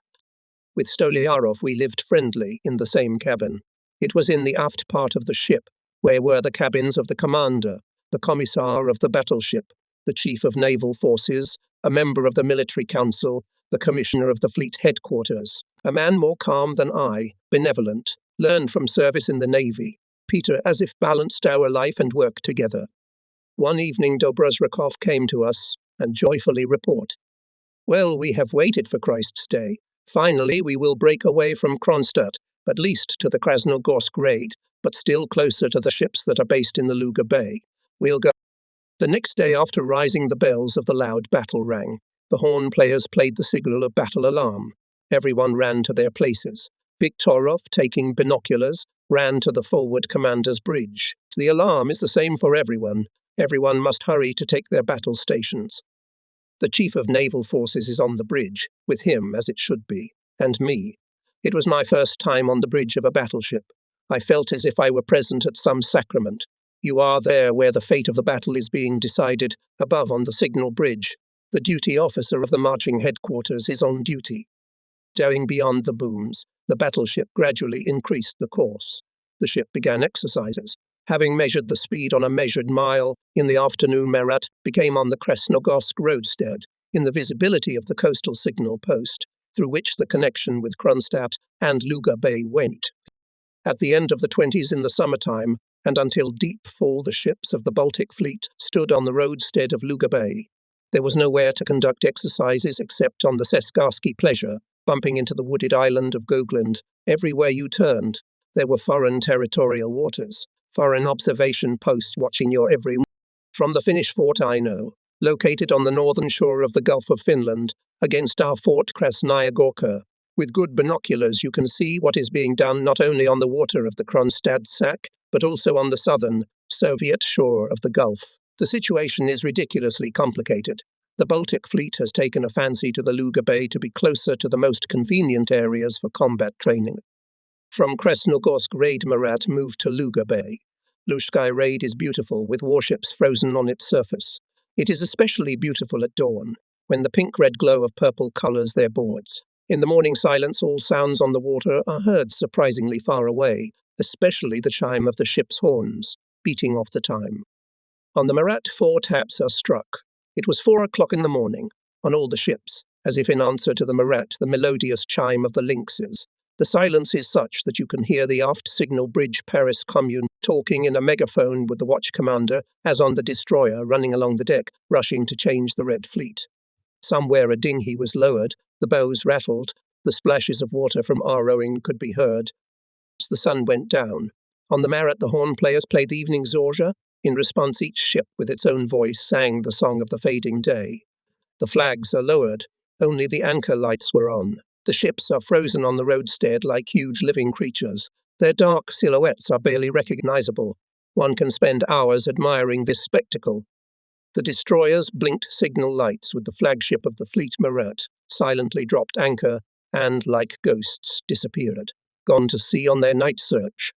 [SPEAKER 1] With Stolyarov we lived friendly in the same cabin. It was in the aft part of the ship, where were the cabins of the commander, the commissar of the battleship, the chief of naval forces, a member of the military council, the commissioner of the fleet headquarters, a man more calm than I, benevolent, learned from service in the navy. Peter as if balanced our life and work together. One evening Dobrozrakov came to us and joyfully report, "Well, we have waited for Christ's day. Finally we will break away from Kronstadt, at least to the Krasnogorsk raid, but still closer to the ships that are based in the Luga Bay. We'll go." The next day, after rising, the bells of the loud battle rang. The horn players played the signal of battle alarm. Everyone ran to their places. Viktorov, taking binoculars, ran to the forward commander's bridge. The alarm is the same for everyone. Everyone must hurry to take their battle stations. The chief of naval forces is on the bridge, with him, as it should be, and me. It was my first time on the bridge of a battleship. I felt as if I were present at some sacrament. You are there where the fate of the battle is being decided, above on the signal bridge. The duty officer of the marching headquarters is on duty. Going beyond the booms, the battleship gradually increased the course. The ship began exercises. Having measured the speed on a measured mile, in the afternoon Marat became on the Krasnogorsk roadstead, in the visibility of the coastal signal post, through which the connection with Kronstadt and Luga Bay went. At the end of the 20s in the summertime, and until deep fall, the ships of the Baltic fleet stood on the roadstead of Luga Bay. There was nowhere to conduct exercises except on the Seskarsky Pleasure, bumping into the wooded island of Gogland. Everywhere you turned, there were foreign territorial waters, foreign observation posts watching your every move. From the Finnish fort I know, located on the northern shore of the Gulf of Finland, against our fort Krasnaya Gorka. With good binoculars you can see what is being done not only on the water of the Kronstadt Sack, but also on the southern, Soviet shore of the Gulf. The situation is ridiculously complicated. The Baltic fleet has taken a fancy to the Luga Bay to be closer to the most convenient areas for combat training. From Krasnogorsk raid Marat moved to Luga Bay. Lushkai raid is beautiful, with warships frozen on its surface. It is especially beautiful at dawn, when the pink-red glow of purple colours their boards. In the morning silence, all sounds on the water are heard surprisingly far away, especially the chime of the ship's horns, beating off the time. On the Marat 4 taps are struck. It was 4 o'clock in the morning, on all the ships, as if in answer to the Marat, the melodious chime of the lynxes. The silence is such that you can hear the aft signal bridge Paris Commune talking in a megaphone with the watch commander, as on the destroyer running along the deck, rushing to change the Red Fleet. Somewhere a dinghy was lowered, the bows rattled, the splashes of water from our rowing could be heard. The sun went down. On the Marat the horn players played the evening Zorja. In response, each ship with its own voice sang the song of the fading day. The flags are lowered. Only the anchor lights were on. The ships are frozen on the roadstead like huge living creatures. Their dark silhouettes are barely recognizable. One can spend hours admiring this spectacle. The destroyers blinked signal lights with the flagship of the fleet Marat, silently dropped anchor, and, like ghosts, disappeared, gone to sea on their night search.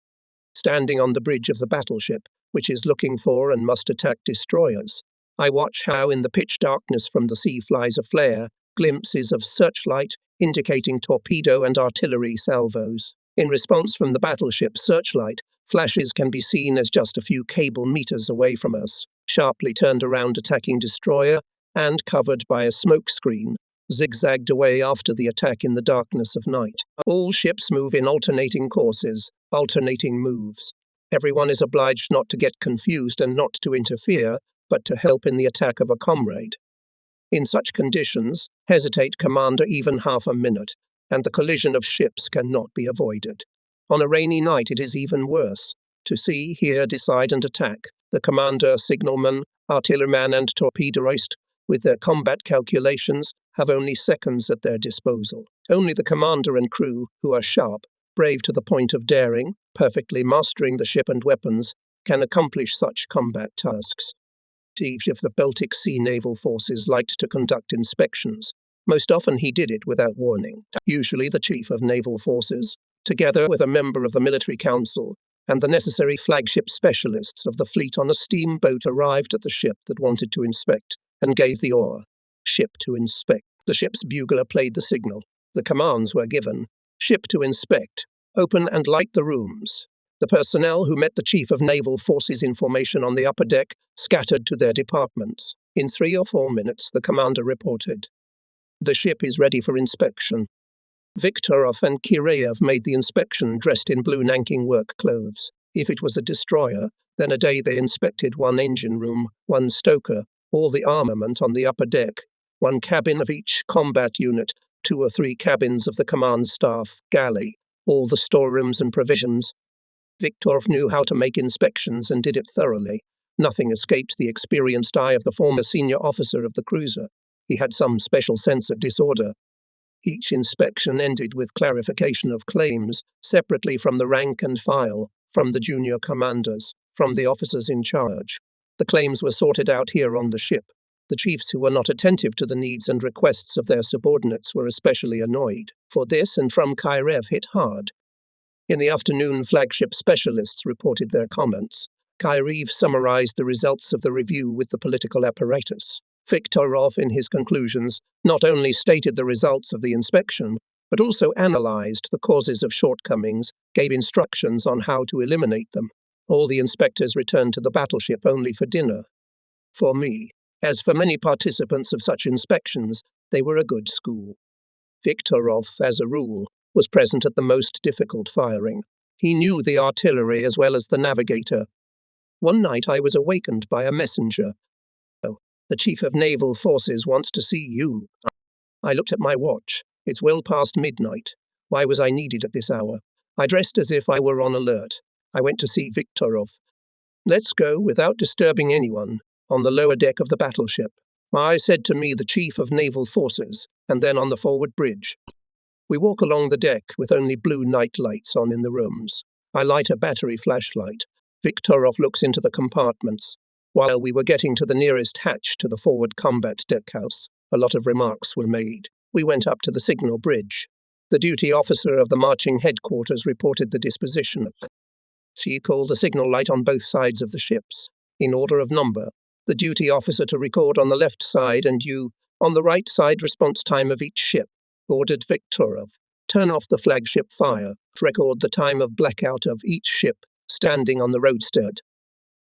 [SPEAKER 1] Standing on the bridge of the battleship, which is looking for and must attack destroyers, I watch how in the pitch darkness from the sea flies a flare, glimpses of searchlight indicating torpedo and artillery salvos. In response from the battleship's searchlight, flashes can be seen as just a few cable meters away from us, sharply turned around attacking destroyer and covered by a smoke screen, zigzagged away after the attack in the darkness of night. All ships move in alternating courses, alternating moves. Everyone is obliged not to get confused and not to interfere, but to help in the attack of a comrade. In such conditions, hesitate commander even half a minute, and the collision of ships cannot be avoided. On a rainy night it is even worse. To see, hear, decide and attack, the commander, signalman, artilleryman and torpedoist, with their combat calculations, have only seconds at their disposal. Only the commander and crew, who are sharp, brave to the point of daring, perfectly mastering the ship and weapons, can accomplish such combat tasks. Chief of the Baltic Sea Naval Forces liked to conduct inspections. Most often he did it without warning. Usually the Chief of Naval Forces, together with a member of the Military Council and the necessary flagship specialists of the fleet on a steamboat, arrived at the ship that wanted to inspect and gave the order, "Ship to inspect." The ship's bugler played the signal. The commands were given: "Ship to inspect. Open and light the rooms." The personnel who met the Chief of Naval Forces in formation on the upper deck scattered to their departments. In 3 or 4 minutes, the commander reported, "The ship is ready for inspection." Viktorov and Kireyev made the inspection dressed in blue Nanking work clothes. If it was a destroyer, then a day they inspected 1 engine room, 1 stoker, all the armament on the upper deck, 1 cabin of each combat unit, 2 or 3 cabins of the command staff, galley, all the storerooms and provisions. Viktorov knew how to make inspections and did it thoroughly. Nothing escaped the experienced eye of the former senior officer of the cruiser. He had some special sense of disorder. Each inspection ended with clarification of claims, separately from the rank and file, from the junior commanders, from the officers in charge. The claims were sorted out here on the ship. The chiefs who were not attentive to the needs and requests of their subordinates were especially annoyed, for this and from Kireyev hit hard. In the afternoon, flagship specialists reported their comments. Kireyev summarized the results of the review with the political apparatus. Viktorov, in his conclusions, not only stated the results of the inspection, but also analyzed the causes of shortcomings, gave instructions on how to eliminate them. All the inspectors returned to the battleship only for dinner. For me, as for many participants of such inspections, they were a good school. Viktorov, as a rule, was present at the most difficult firing. He knew the artillery as well as the navigator. One night I was awakened by a messenger. "Oh, the Chief of Naval Forces wants to see you." I looked at my watch. It's well past midnight. Why was I needed at this hour? I dressed as if I were on alert. I went to see Viktorov. "Let's go without disturbing anyone, on the lower deck of the battleship." I said to me the Chief of Naval Forces, and then on the forward bridge. We walk along the deck with only blue night lights on in the rooms. I light a battery flashlight. Viktorov looks into the compartments. While we were getting to the nearest hatch to the forward combat deckhouse, a lot of remarks were made. We went up to the signal bridge. The duty officer of the marching headquarters reported the disposition. She called the signal light on both sides of the ships, in order of number. The duty officer to record on the left side and you, on the right side, response time of each ship. Ordered Viktorov, turn off the flagship fire, record the time of blackout of each ship standing on the roadstead.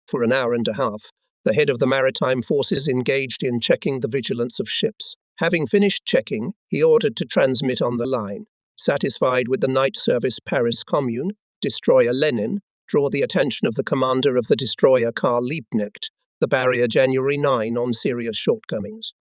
[SPEAKER 1] For an hour and a half, the head of the maritime forces engaged in checking the vigilance of ships. Having finished checking, he ordered to transmit on the line. Satisfied with the night service Paris Commune, destroyer Lenin, draw the attention of the commander of the destroyer Karl Liebknecht, the barrier January 9 on serious shortcomings.